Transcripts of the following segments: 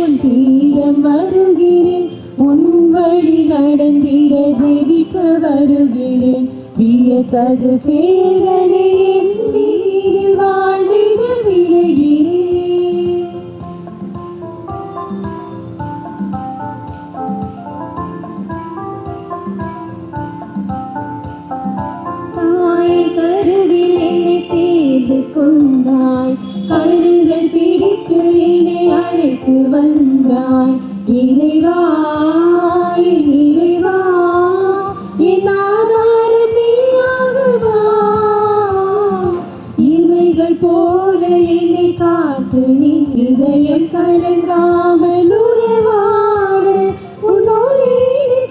தீரம் தீரம் வருகிறேன், உன் வழி நடந்திட ஜெபிக்க வருகிறேன். வியத்தகு சேதனை என் வீடு வாழ்விட விளைகிறேன். கொண்டாய் கழுங்கள் பிடித்து என்னை அழைத்து வந்தாய். இறைவா இறைவா என் ஆதாரம் நீயாகவா, இவைகள் போல என்னை காத்து நீ இதயம் கலங்காமல் உறவாட உன்னோடு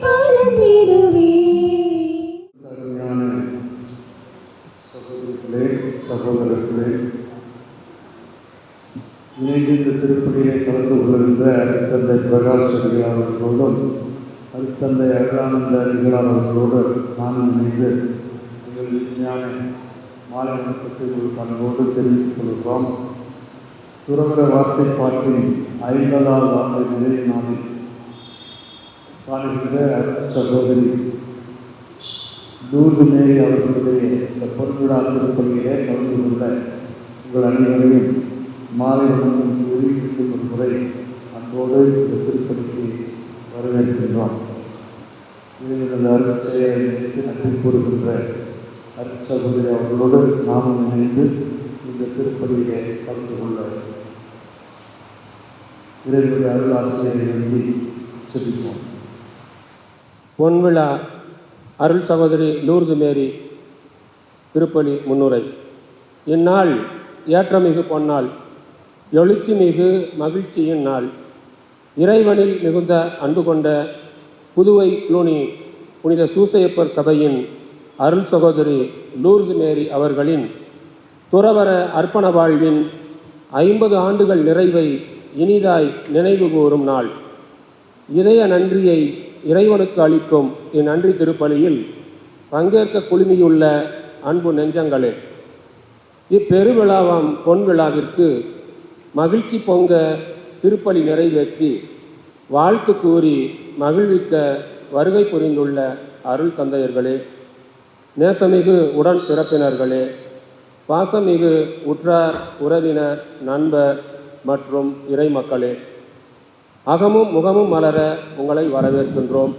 கலந்திடுவே. சகோதரர்களே, இணைந்து இந்த திருப்பணியை கலந்து கொள்கின்ற அருட்தந்தை பிரகாஷ் அடிகளார் அவர்களோடும் அருட்தந்தை அருளானந்த அடிகளார் அவர்களோடு நானும் இணைந்து எங்கள் விஞ்ஞான மாலை வணக்கத்தை ஒரு பண்போடு தெரிவித்துக் கொள்கிறோம். துறவர வார்த்தை பாட்டின் 50வது ஆண்டு நிறைவு நாளில் காணுகின்ற சகோதரி லூர்து மேரி அவர்களுடைய இந்த பொன்விழா திருப்பணியிலே கலந்து கொண்ட உங்கள் அனைவரையும் மாலை வணக்கம் தெரிவித்து ஒரு முறை அன்போடு இந்த திருப்பணிக்கு வரவேற்கின்றோம். இவர்களது அருட்செயலை நினைத்து நன்றி கூறுகின்ற அருட்சகோதரி அவர்களோடு நாமும் இணைந்து இந்த திருப்பணியிலே கலந்து கொள்ள இவர்களுடைய அருளாசிரியை வேண்டி செல்வோம். பொன்விழா அருள் சகோதரி லூர்து மேரி திருப்பலி முன்னுரை. இந்நாள் ஏற்றமிகு பொன்னாள், எழுச்சி மிகு மகிழ்ச்சியின் நாள். இறைவனில் மிகுந்த அன்பு கொண்ட புதுவை க்ளூனி புனித சூசையப்பர் சபையின் அருள் சகோதரி லூர்து மேரி அவர்களின் துறவர அர்ப்பண வாழ்வின் 50 ஆண்டுகள் நிறைவை இனிதாய் நினைவு கூறும் நாள். இதய நன்றியை இறைவனுக்கு அளிக்கும் இந்நன்றி திருப்பலியில் பங்கேற்க குழுமியுள்ள அன்பு நெஞ்சங்களே, இப்பெருவிழாவாம் பொன்விழாவிற்கு மகிழ்ச்சி பொங்க திருப்பலி நிறைவேற்றி வாழ்த்து கூறி மகிழ்விக்க வருகை புரிந்துள்ள அருள் தந்தையர்களே, நேசமிகு உடன் பிறப்பினர்களே, பாசமிகு உற்றார் உறவினர் நண்பர் மற்றும் இறைமக்களே, அகமும் முகமும் மலர உங்களை வரவேற்கின்றோம்.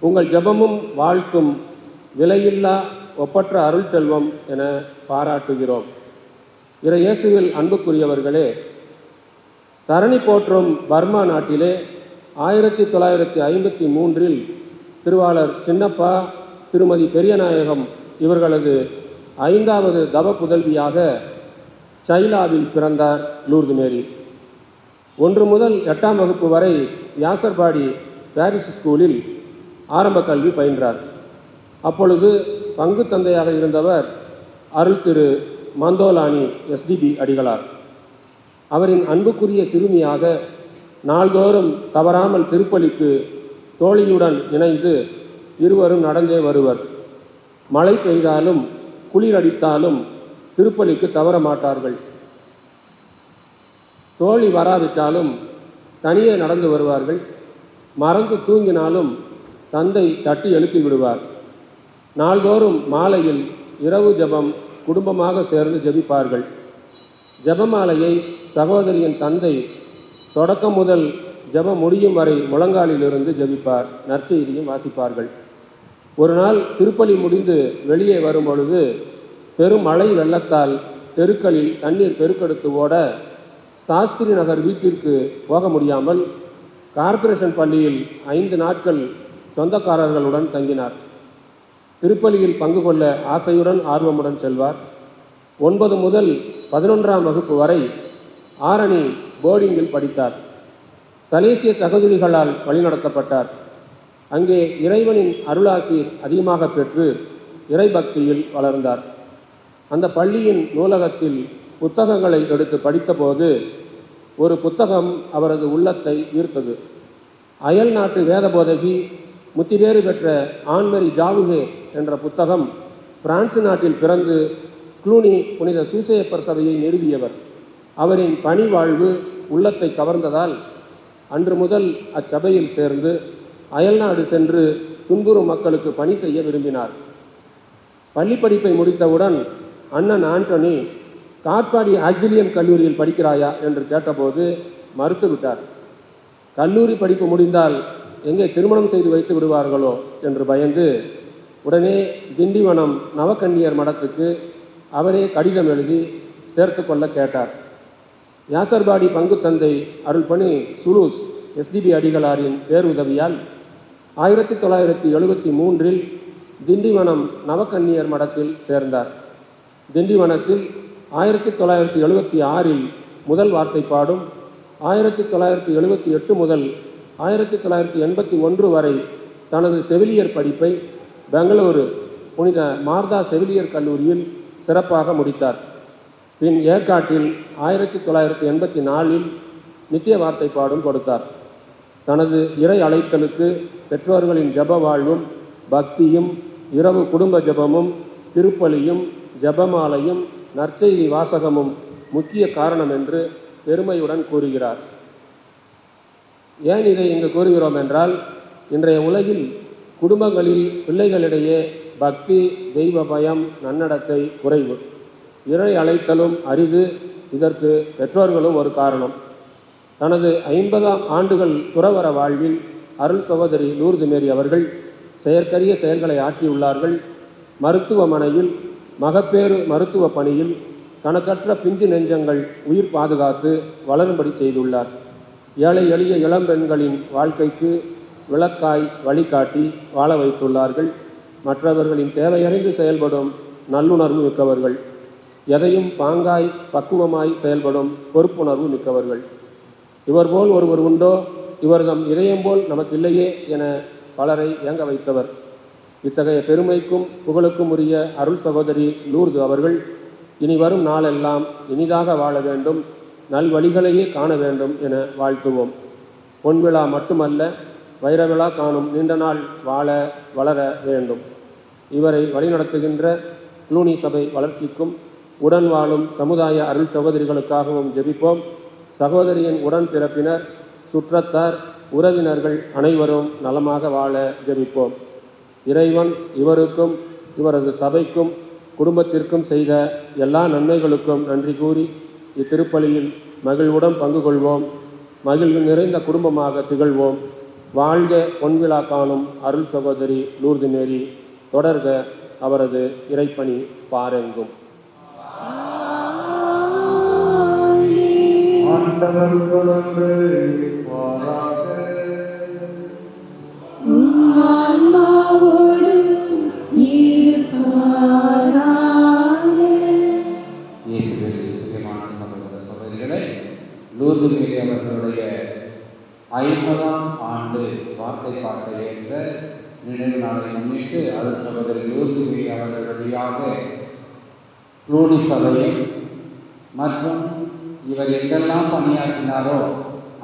உங்கள் ஜெபமும் வாழ்த்தும் விலையில்லா ஒப்பற்ற அருள் செல்வம் என பாராட்டுகிறோம். இறை இயேசுவில் அன்புக்குரியவர்களே, தரணி போற்றும் பர்மா நாட்டிலே 1953 திருவாளர் சின்னப்பா திருமதி பெரியநாயகம் இவர்களது 5வது தவ புதல்வியாக சைலாவில் பிறந்தார் லூர்து மேரி. 1 முதல் 8ஆம் வகுப்பு வரை யாசர்பாடி பாரிஸ் ஸ்கூலில் ஆரம்ப கல்வி பயின்றார். அப்பொழுது பங்கு தந்தையாக இருந்தவர் அருள் திரு மந்தோலானி எஸ்டிபி அடிகளார். அவரின் அன்புக்குரிய சிறுமியாக நாள்தோறும் தவறாமல் திருப்பலிக்கு தோழியுடன் இணைந்து இருவரும் நடந்தே வருவர். மழை பெய்தாலும் குளிர் அடித்தாலும் திருப்பலிக்கு தவற மாட்டார்கள். தோழி வராவிட்டாலும் தனியே நடந்து வருவார்கள். மறந்து தூங்கினாலும் தந்தை தட்டி எழுப்பி விடுவார். நாள்தோறும் மாலையில் இரவு ஜெபம் குடும்பமாக சேர்ந்து ஜெபிப்பார்கள். ஜெபமாலையை சகோதரியின் தந்தை தொடக்கம் முதல் ஜெபம் முடியும் வரை முழங்காலிலிருந்து ஜெபிப்பார். நற்செய்தியும் வாசிப்பார்கள். ஒரு நாள் திருப்பலி முடிந்து வெளியே வரும் பொழுது பெரும் மழை வெள்ளத்தால் தெருக்களில் தண்ணீர் பெருக்கெடுத்து ஓட சாஸ்திரி நகர் வீட்டிற்கு போக முடியாமல் கார்ப்பரேஷன் பள்ளியில் 5 நாட்கள் சொந்தக்காரர்களுடன் தங்கினார். திருப்பலியில் பங்கு கொள்ள ஆசையுடன் ஆர்வமுடன் செல்வார். 9 முதல் 11ஆம் வகுப்பு வரை ஆரணி போர்டிங்கில் படித்தார். சலேசிய சகோதரிகளால் வழிநடத்தப்பட்டார். அங்கே இறைவனின் அருளாசீர் அதிகமாக பெற்று இறைபக்தியில் வளர்ந்தார். அந்த பள்ளியின் நூலகத்தில் புத்தகங்களை எடுத்து படித்தபோது ஒரு புத்தகம் அவரது உள்ளத்தை ஈர்த்தது. அயல் நாட்டு வேத போதகி முத்திவேறு பெற்ற ஆன்மரி ஜாவுகே என்ற புத்தகம் பிரான்சு நாட்டில் பிறந்து க்ளூனி புனித சூசையப்பர் சபையை நிறுவியவர். அவரின் பணி வாழ்வு உள்ளத்தை கவர்ந்ததால் அன்று முதல் அச்சபையில் சேர்ந்து அயல்நாடு சென்று துன்புறும் மக்களுக்கு பணி செய்ய விரும்பினார். பள்ளி படிப்பை முடித்தவுடன் அண்ணன் ஆண்டனி காட்பாடி ஆக்சிலியம் கல்லூரியில் படிக்கிறாயா என்று கேட்டபோது மறுத்துவிட்டார். கல்லூரி படிப்பு முடிந்தால் எங்கே திருமணம் செய்து வைத்து விடுவார்களோ என்று பயந்து உடனே திண்டிவனம் நவக்கன்னியர் மடத்துக்கு அவரே கடிதம் எழுதி சேர்த்து கொள்ள கேட்டார். யாசர்பாடி பங்கு தந்தை அருள்பணி சுலூஸ் எஸ்டிபி அடிகளாரின் பேருதவியால் 1973 திண்டிவனம் நவக்கன்னியர் மடத்தில் சேர்ந்தார். திண்டிவனத்தில் 1976 முதல் வார்த்தைப்பாடும் 1978 முதல் 1981 வரை தனது செவிலியர் படிப்பை பெங்களூரு புனித மார்தா செவிலியர் கல்லூரியில் சிறப்பாக முடித்தார். பின் ஏற்காட்டில் 1984 நித்திய வார்த்தைப்பாடும் கொடுத்தார். தனது இறை அழைத்தலுக்கு பெற்றோர்களின் ஜப வாழ்வும் பக்தியும் இரவு குடும்ப ஜபமும் திருப்பலியும் ஜபமாலையும் நற்செய்தி வாசகமும் முக்கிய காரணம் என்று பெருமையுடன் கூறுகிறார். ஏன் இதை இங்கு கூறுகிறோம் என்றால், இன்றைய உலகில் குடும்பங்களில் பிள்ளைகளிடையே பக்தி, தெய்வ பயம், நன்னடத்தை குறைவு. இறை அழைத்தலும் அரிது. இதற்கு பெற்றோர்களும் ஒரு காரணம். தனது 50ஆம் ஆண்டுகள் துறவற வாழ்வில் அருள் சகோதரி லூர்து மேரி அவர்கள் செயற்கரிய செயல்களை ஆற்றியுள்ளார்கள். மருத்துவமனையில் மகப்பேறு மருத்துவ பணியில் கணக்கற்ற பிஞ்சு நெஞ்சங்கள் உயிர் பாதுகாத்து வளரும்படி செய்துள்ளார். ஏழை எளிய இளம்பெண்களின் வாழ்க்கைக்கு விளக்காய் வழிகாட்டி வாழ வைத்துள்ளார்கள். மற்றவர்களின் தேவையறிந்து செயல்படும் நல்லுணர்வு மிக்கவர்கள். எதையும் பாங்காய் பக்குவமாய் செயல்படும் பொறுப்புணர்வு மிக்கவர்கள். இவர் போல் ஒருவர் உண்டோ, இவர்தம் இதயம் போல் நமக்கில்லையே என பலரை ஏங்க வைத்தவர். இத்தகைய பெருமைக்கும் புகழுக்கும் உரிய அருள் சகோதரி லூர்து அவர்கள் இனி வரும் நாளெல்லாம் இனிதாக வாழ வேண்டும், நல்வழிகளையே காண வேண்டும் என வாழ்த்துவோம். பொன்விழா மட்டுமல்ல, வைரவிழா காணும் நீண்ட நாள் வாழ வளர வேண்டும். இவரை வழிநடத்துகின்ற க்ளூனி சபை வளர்ச்சிக்கும் உடன் வாழும் சமுதாய அருள் சகோதரிகளுக்காகவும் ஜெபிப்போம். சகோதரியின் உடன் பிறப்பினர், சுற்றத்தார், உறவினர்கள் அனைவரும் நலமாக வாழ ஜெபிப்போம். இறைவன் இவருக்கும் இவரது சபைக்கும் குடும்பத்திற்கும் செய்த எல்லா நன்மைகளுக்கும் நன்றி கூறி இத்திருப்பலியில் மகிழ்வுடன் பங்கு கொள்வோம். மகிழ்வு நிறைந்த குடும்பமாக திகழ்வோம். வாழ்க பொன்விழா காணும் அருள் சகோதரி லூர்து மேரி. தொடர்க அவரது இறைப்பணி பாரெங்கும். லூர்து மேரி அவர்களுடைய 50ஆம் ஆண்டு வார்த்தை பாட்டை என்ற நினைவு நாளை முன்னிட்டு அருள் சகோதரி லூர்து மேரி அவர்கள் வழியாக க்ளூனி சபையும் மற்றும் இவர் எங்கெல்லாம் பணியாற்றினாரோ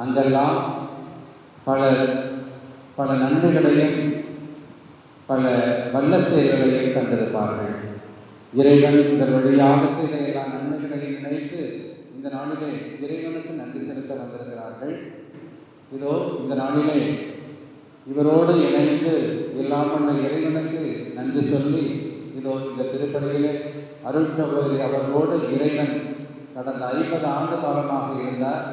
அங்கெல்லாம் பல நன்மைகளையும் பல வல்ல செயல்களையும் கண்டிருப்பார்கள். இறைவன் இதன் வழியாக செய்த எல்லா நன்மைகளையும் நினைத்து இந்த நாளிலே இறைவனுக்கு நன்றி செலுத்த வந்திருக்கிறார்கள். இதோ இந்த நாளிலே இவரோடு இணைந்து எல்லாம் பண்ண இறைவனுக்கு நன்றி சொல்லி இதோ இந்த திருப்பலியிலே அருள் சகோதரி அவர்களோடு இறைவன் கடந்த 50 ஆண்டு காலமாக இருந்தார்.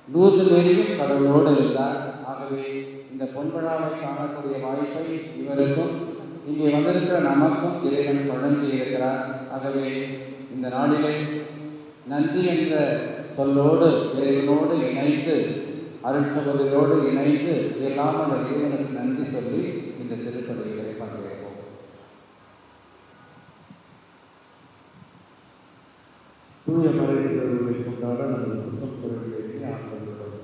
லூர்து மேரியும் கடவுளோடு இருந்தார். ஆகவே இந்த பொன்விழாவை காணக்கூடிய வாய்ப்பை இவருக்கும் இங்கே வந்திருக்கிற நமக்கும் இறைவன் வழங்கி இருக்கிறார். ஆகவே இந்த நாளிலே நன்றி என்ற சொல்லோடு இறைவனோடு இணைந்து அருள் சகோதரியோடு இணைந்து எல்லாம் அந்த இறைவனுக்கு நன்றி சொல்லி இந்த திருப்பலிகளை பங்கேற்போம். தூய மறைகளை கொண்டாட நமது குற்றம் குறைகளை ஆண்டவர்கள்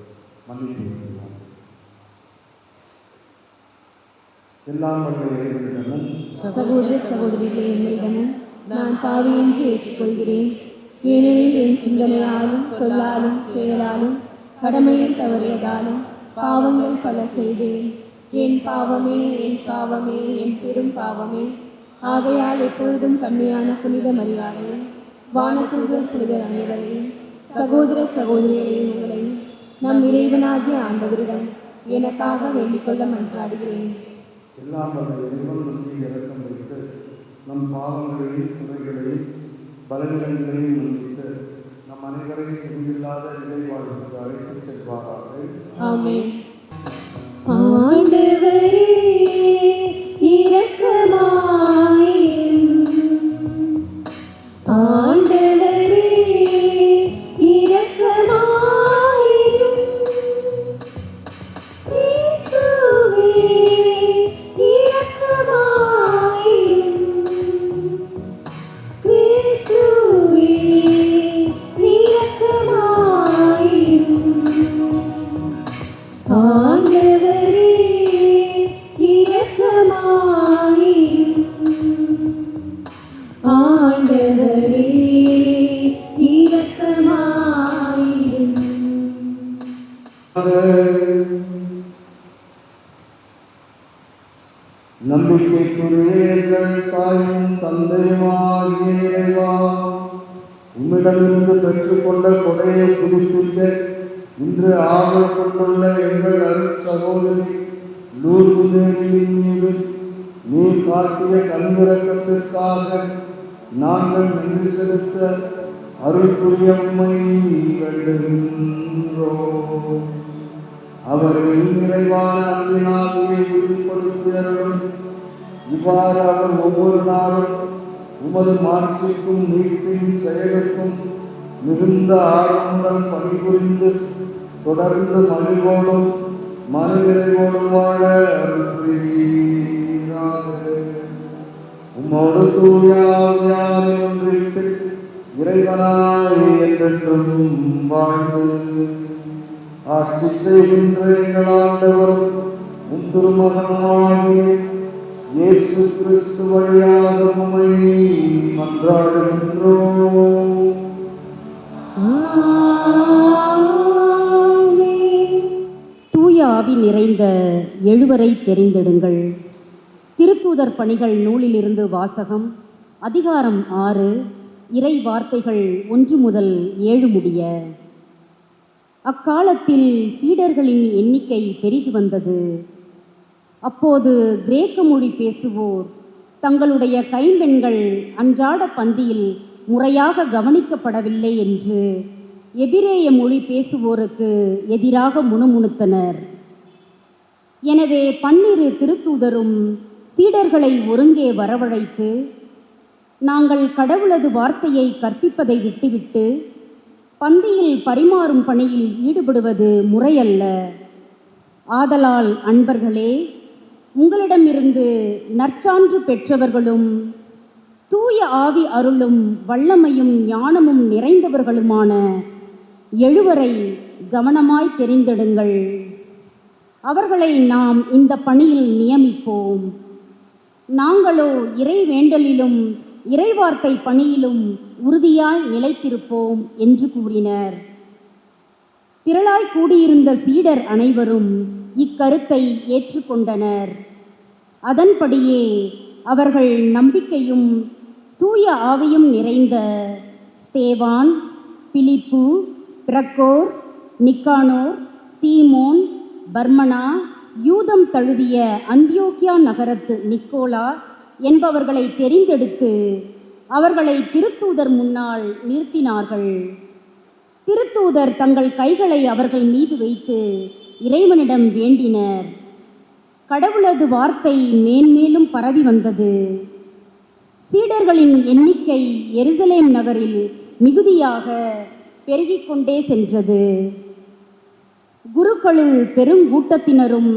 மன்னித்து வருகிறோம். எல்லாம் வல்ல இறைவனிடமும் சகோதர சகோதரிகளே, எங்களிடமும் நான் பாவி என்று ஏற்றுக்கொள்கிறேன். ஏனெனில் என் சிந்தனையாலும் சொல்லாலும் செயலாலும் கடமையில் தவறியதாலும் பாவங்கள் பல செய்தேன். என் பாவமே, என் பாவமே, என் பெரும் பாவமே. ஆகையால் எப்பொழுதும் கன்னியான புனித மரியாதையும் வானதூதர் புனிதர் அனைவரையும் சகோதர சகோதரிகளையும் உங்களையும் நம் இறைவனாகிய ஆண்டவரிடம் எனக்காக வேண்டிக் கொள்ள மன்றாடுகிறேன். எல்லாம் வல்ல இறைவன் நம்மை இறக்கம் வைத்து நம் பாவங்களையும் குறைகளையும் பலவீனங்களையும் மன்னித்து நம் அனைவரையும் முடிவில்லாத நிலை வாழ்வுக்கு அழைத்துச் செல்வாராக. ஆமென். ஆண்டவரே இரக்கமாயிரும். ஆண்டவரே இரக்கமாயிரும். இயேசுவே இரக்கமாயிரும். இயேசுவே இரக்கமாயிரும். ஆண்டவரே இரக்கமாயிரும். ஆண்டவரே இரக்கமாயிரும். நம்பிக்கைக்குரிய எங்கள் தாயும் தந்தையுமாகிய இறைவா, உம்மிடமிருந்து பெற்றுக்கொண்ட கொடையை புதுப்பிக்க இன்று ஆவல் கொண்டுள்ள எங்கள் அருட்சகோதரி லூர்து தேவியின் மீது நீ காட்டிய கண்ணிரக்கத்திற்காக நாங்கள் நன்றி செலுத்த அருள் புரிய உம்மை வேண்டுகின்றோம். அவர்களின் நிறைவான அன்பினாலே உறுதிப்படுத்தியவர்களும் இவ்வாறு அவர் ஒவ்வொரு நாளும் உமது மாட்சிக்கும் மீட்பின் செயலுக்கும் மிகுந்த ஆர்வமுடன் பணிபுரிந்து தொடர்ந்து மகிழ்வோடும் மனநிறைவோடும் வாழ அருள் புரிவீராக. உம்மோடு தூய ஆவியாரின் ஒன்றிற்கு இறைவனாய் என்றென்றும் வாழ்ந்து ஆட்சி செய்கின்ற எங்கள் ஆண்டவரும் உம் திருமகனாகிய இயேசு கிறிஸ்து வழியாக உம்மை மன்றாடுகின்றோம். தூய ஆவி நிறைந்த எழுவரை தெரிந்தெடுங்கள். திருத்தூதர் பணிகள் நூலிலிருந்து வாசகம். அதிகாரம் 6, இறை வார்த்தைகள் 1 முதல் 7 முடிய. அக்காலத்தில் சீடர்களின் எண்ணிக்கை பெருகி வந்தது. அப்போது கிரேக்க மொழி பேசுவோர் தங்களுடைய கைம்பெண்கள் அன்றாட பந்தியில் முறையாக கவனிக்கப்படவில்லை என்று எபிரேய மொழி பேசுவோருக்கு எதிராக முணுமுணுத்தனர். எனவே 12 திருத்தூதரும் சீடர்களை ஒருங்கே வரவழைத்து, நாங்கள் கடவுளது வார்த்தையை கற்பிப்பதை விட்டுவிட்டு பந்தியில் பரிமாறும் பணியில் ஈடுபடுவது முறையல்ல. ஆதலால் அன்பர்களே, உங்களிடமிருந்து நற்சான்று பெற்றவர்களும் தூய ஆவி அருளும் வல்லமையும் ஞானமும் நிறைந்தவர்களுமான எழுவரை கவனமாய் தெரிந்தெடுங்கள். அவர்களை நாம் இந்த பணியில் நியமிப்போம். நாங்களோ இறை வேண்டலிலும் இறைவார்த்தை பணியிலும் உறுதியாய் நிலைத்திருப்போம் என்று கூறினர். திரளாய் கூடியிருந்த சீடர் அனைவரும் இக்கருத்தை ஏற்றுக்கொண்டனர். அதன்படியே அவர்கள் நம்பிக்கையும் தூய ஆவியும் நிறைந்த ஸ்தேவான், பிலிப்பு, பிரக்கோர், நிக்கானோர், தீமோன், பர்மனா, யூதம் தழுவிய அந்தியோக்கியா நகரத்து நிக்கோலா என்பவர்களை தெரிந்தெடுத்து அவர்களை திருத்தூதர் முன்னால் நிறுத்தினார்கள். திருத்தூதர் தங்கள் கைகளை அவர்கள் மீது வைத்து இறைவனிடம் வேண்டினர். கடவுளது வார்த்தை மேன்மேலும் பரவி வந்தது. சீடர்களின் எண்ணிக்கை எருசலேம் நகரில் மிகுதியாக பெருகிக் கொண்டே சென்றது. குருக்களுள் பெருங்கூட்டத்தினரும்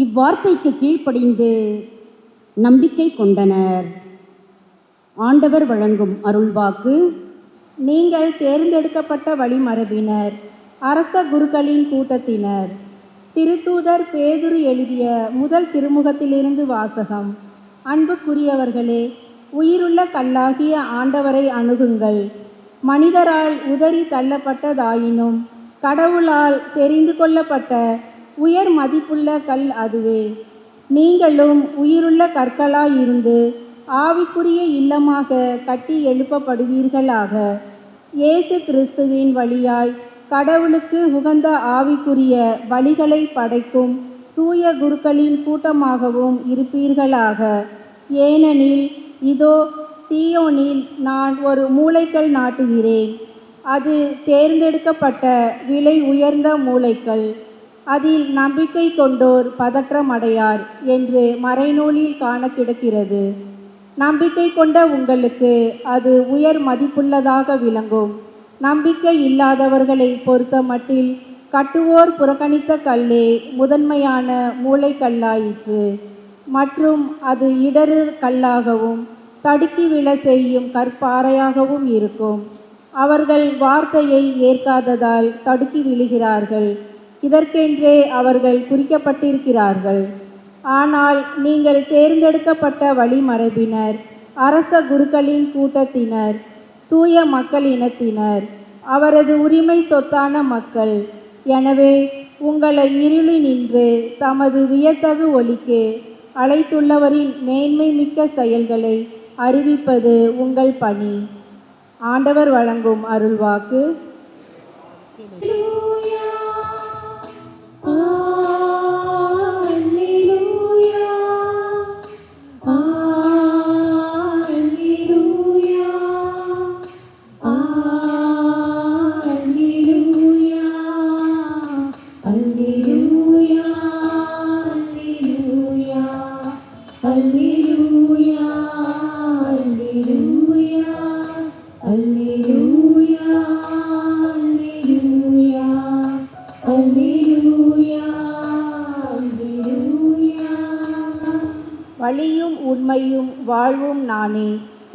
இவ்வார்த்தைக்கு கீழ்ப்படிந்து நம்பிக்கை கொண்டனர். ஆண்டவர் வழங்கும் அருள்வாக்கு. நீங்கள் தேர்ந்தெடுக்கப்பட்ட வழிமரபினர், அரச குருக்களின் கூட்டத்தினர். திருத்தூதர் பேதுரு எழுதிய முதல் திருமுகத்திலிருந்து வாசகம். அன்புக்குரியவர்களே, உயிருள்ள கல்லாகிய ஆண்டவரை அணுகுங்கள். மனிதரால் உதறி தள்ளப்பட்டதாயினும் கடவுளால் தெரிந்து கொள்ளப்பட்ட உயர் மதிப்புள்ள கல் அதுவே. நீங்களும் உயிருள்ள கற்களாயிருந்து ஆவிக்குரிய இல்லமாக கட்டி எழுப்பப்படுவீர்களாக. இயேசு கிறிஸ்துவின் வழியாய் கடவுளுக்கு உகந்த ஆவிக்குரிய பலிகளை படைக்கும் தூய குருக்களின் கூட்டமாகவும் இருப்பீர்களாக. ஏனெனில் இதோ சீயோனில் நான் ஒரு மூலைக்கல் நாட்டுகிறேன். அது தேர்ந்தெடுக்கப்பட்ட விலை உயர்ந்த மூலைக்கல். அதில் நம்பிக்கை கொண்டோர் பதற்றமடையார் என்று மறைநூலில் காண கிடக்கிறது. நம்பிக்கை கொண்ட உங்களுக்கு அது உயர் மதிப்புள்ளதாக விளங்கும். நம்பிக்கை இல்லாதவர்களை பொறுத்த மட்டில் கட்டுவோர் புறக்கணித்த கல்லே முதன்மையான மூலைக்கல்லாயிற்று. மற்றும் அது இடறு கல்லாகவும் தடுக்கி விழ செய்யும் கற்பாறையாகவும் இருக்கும். அவர்கள் வார்த்தையை ஏற்காததால் தடுக்கி விழுகிறார்கள். இதற்கென்றே அவர்கள் குறிக்கப்பட்டிருக்கிறார்கள். ஆனால் நீங்கள் தேர்ந்தெடுக்கப்பட்ட வழிமரபினர், அரச குருக்களின் கூட்டத்தினர், தூய மக்கள் இனத்தினர், அவரது உரிமை சொத்தான மக்கள். எனவே உங்களை இருளினின்று தமது வியத்தகு ஒளிக்கு அழைத்துள்ளவரின் மேன்மை மிக்க செயல்களை அறிவிப்பது உங்கள் பணி. ஆண்டவர் வழங்கும் அருள்வாக்கு. வழியும் உண்மையும் வாழ்வும் நானே,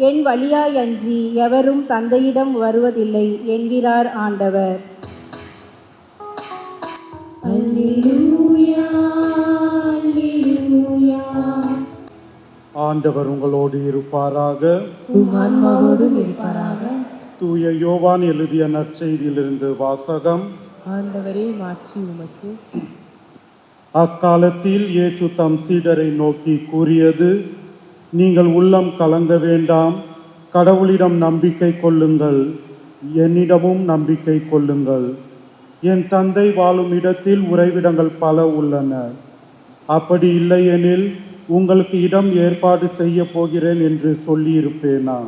என் வழியாயன்றி எவரும் தந்தையிடம் வருவதில்லை என்கிறார் ஆண்டவர். ஆண்டவர் உங்களோடு இருப்பாராக. இருப்பாராக. தூய யோவான் எழுதிய நற்செய்தியிலிருந்து வாசகம். ஆண்டவரே மாட்சி உமக்கு. அக்காலத்தில் இயேசு தம் சீடரை நோக்கி கூறியது, நீங்கள் உள்ளம் கலங்க வேண்டாம். கடவுளிடம் நம்பிக்கை கொள்ளுங்கள், என்னிடமும் நம்பிக்கை கொள்ளுங்கள். என் தந்தை வாழும் இடத்தில் உறைவிடங்கள் பல உள்ளன. அப்படி இல்லையெனில் உங்களுக்கு இடம் ஏற்பாடு செய்ய போகிறேன் என்று சொல்லியிருப்பேனா?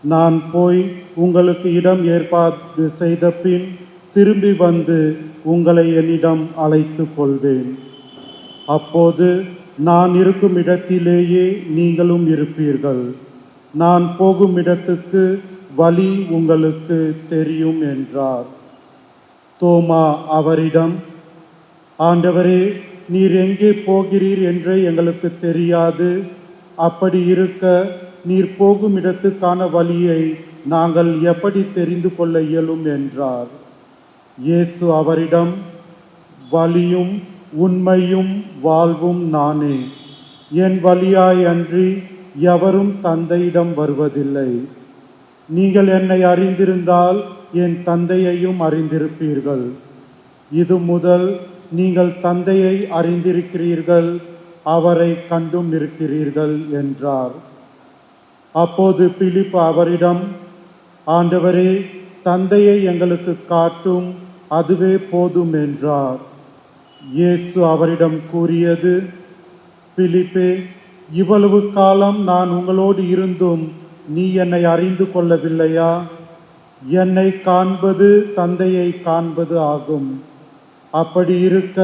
நான் போய் உங்களுக்கு இடம் ஏற்பாடு செய்த பின் திரும்பி வந்து உங்களை என்னிடம் அழைத்து கொள்வேன். அப்போது நான் இருக்கும் இடத்திலேயே நீங்களும் இருப்பீர்கள். நான் போகும் இடத்துக்கு வழி உங்களுக்கு தெரியும் என்றார். தோமா அவரிடம், ஆண்டவரே, நீர் எங்கே போகிறீர் என்று எங்களுக்கு தெரியாது. அப்படி இருக்க நீர் போகும் இடத்துக்கான வழியை நாங்கள் எப்படி தெரிந்து கொள்ள இயலும் என்றார். இயேசு அவரிடம், வழியும் உண்மையும் வாழ்வும் நானே. என் வழியாய் அன்றி எவரும் தந்தையிடம் வருவதில்லை. நீங்கள் என்னை அறிந்திருந்தால் என் தந்தையையும் அறிந்திருப்பீர்கள். இது முதல் நீங்கள் தந்தையை அறிந்திருக்கிறீர்கள், அவரை கண்டும் இருக்கிறீர்கள் என்றார். அப்போது பிலிப்பு அவரிடம், ஆண்டவரே, தந்தையை எங்களுக்கு காட்டும், அதுவே போதும் என்றார். இயேசு அவரிடம் கூறியது, பிலிப்பே, இவ்வளவு காலம் நான் உங்களோடு இருந்தும் நீ என்னை அறிந்து கொள்ளவில்லையா? என்னை காண்பது தந்தையை காண்பது ஆகும். அப்படி இருக்க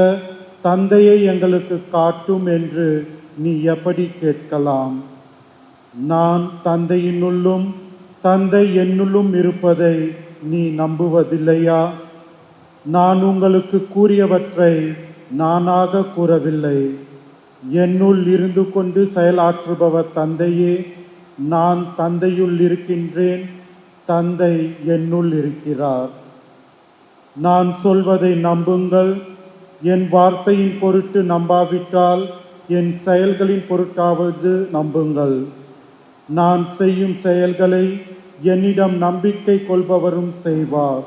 தந்தையை எங்களுக்கு காட்டும் என்று நீ எப்படி கேட்கலாம்? நான் தந்தையினுள்ளும் தந்தை என்னுள்ளும் இருப்பதை நீ நம்புவதில்லையா? நான் உங்களுக்கு கூறியவற்றை நானாக கூறவில்லை. என்னுள் இருந்து கொண்டு செயலாற்றுபவர் தந்தையே. நான் தந்தையுள் இருக்கின்றேன், தந்தை என்னுள் இருக்கிறார். நான் சொல்வதை நம்புங்கள். என் வார்த்தையின் பொருட்டு நம்பாவிட்டால் என் செயல்களின் பொருட்டாவது நம்புங்கள். நான் செய்யும் செயல்களை என்னிடம் நம்பிக்கை கொள்பவரும் செய்வார்.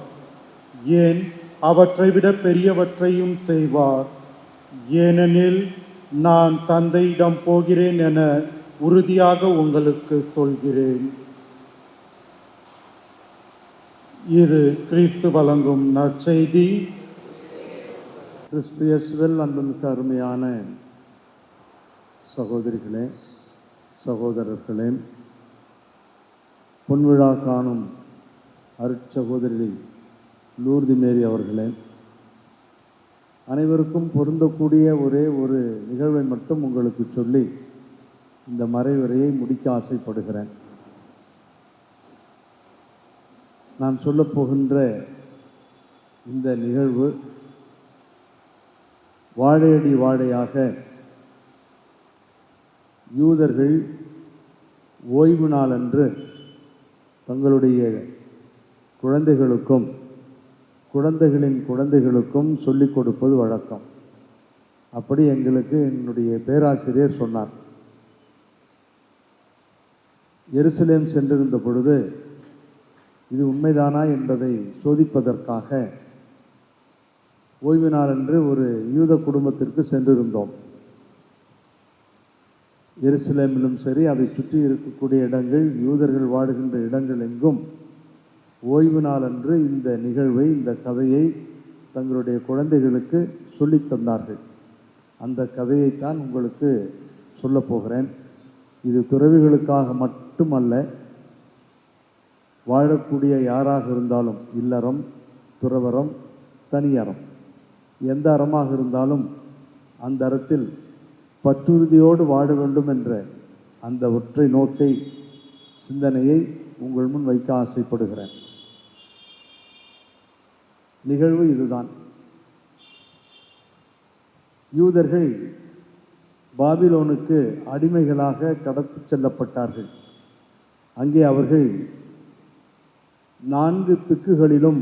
ஏன், அவற்றை விட பெரியவற்றையும் செய்வார். ஏனெனில் நான் தந்தையிடம் போகிறேன் என உறுதியாக உங்களுக்கு சொல்கிறேன். இது கிறிஸ்து வழங்கும் நற்செய்தி. கிறிஸ்து இயேசுவில் அன்புமிக்க அருமையான சகோதரிகளே, சகோதரர்களே, பொன்விழா காணும் அருட்சகோதரி லூர்து மேரி அவர்களே, அனைவருக்கும் பொருந்தக்கூடிய ஒரே ஒரு நிகழ்வை மட்டும் உங்களுக்கு சொல்லி இந்த மறைவுரையை முடிக்க ஆசைப்படுகிறேன். நான் சொல்லப்போகின்ற இந்த நிகழ்வு வாழையடி வாழையாக யூதர்கள் ஓய்வு நாளன்று தங்களுடைய குழந்தைகளுக்கும் குழந்தைகளின் குழந்தைகளுக்கும் சொல்லிக் கொடுப்பது வழக்கம். அப்படி எங்களுக்கு என்னுடைய பேராசிரியர் சொன்னார். எருசலேம் சென்றிருந்த பொழுது இது உண்மைதானா என்பதை சோதிப்பதற்காக ஓய்வு நாளன்று ஒரு யூத குடும்பத்திற்கு சென்றிருந்தோம். எருசலேமிலும் சரி, அதை சுற்றி இருக்கக்கூடிய இடங்கள், யூதர்கள் வாடுகின்ற இடங்கள் எங்கும் ஓய்வு நாளன்று இந்த நிகழ்வை, இந்த கதையை தங்களுடைய குழந்தைகளுக்கு சொல்லித் தந்தார்கள். அந்த கதையைத்தான் உங்களுக்கு சொல்லப்போகிறேன். இது துறவிகளுக்காக மட்டுமல்ல, வாழக்கூடிய யாராக இருந்தாலும், இல்லறம், துறவறம், தனியறம், எந்த அறமாக இருந்தாலும் அந்த அறத்தில் பற்றுறுதியோடு வாழ வேண்டும் என்ற அந்த ஒற்றை நோக்கை, சிந்தனையை உங்கள் முன் வைக்க ஆசைப்படுகிறேன். நிகழ்வு இதுதான். யூதர்கள் பாபிலோனுக்கு அடிமைகளாக கடத்தி செல்லப்பட்டார்கள். அங்கே அவர்கள் 4 திக்குகளிலும்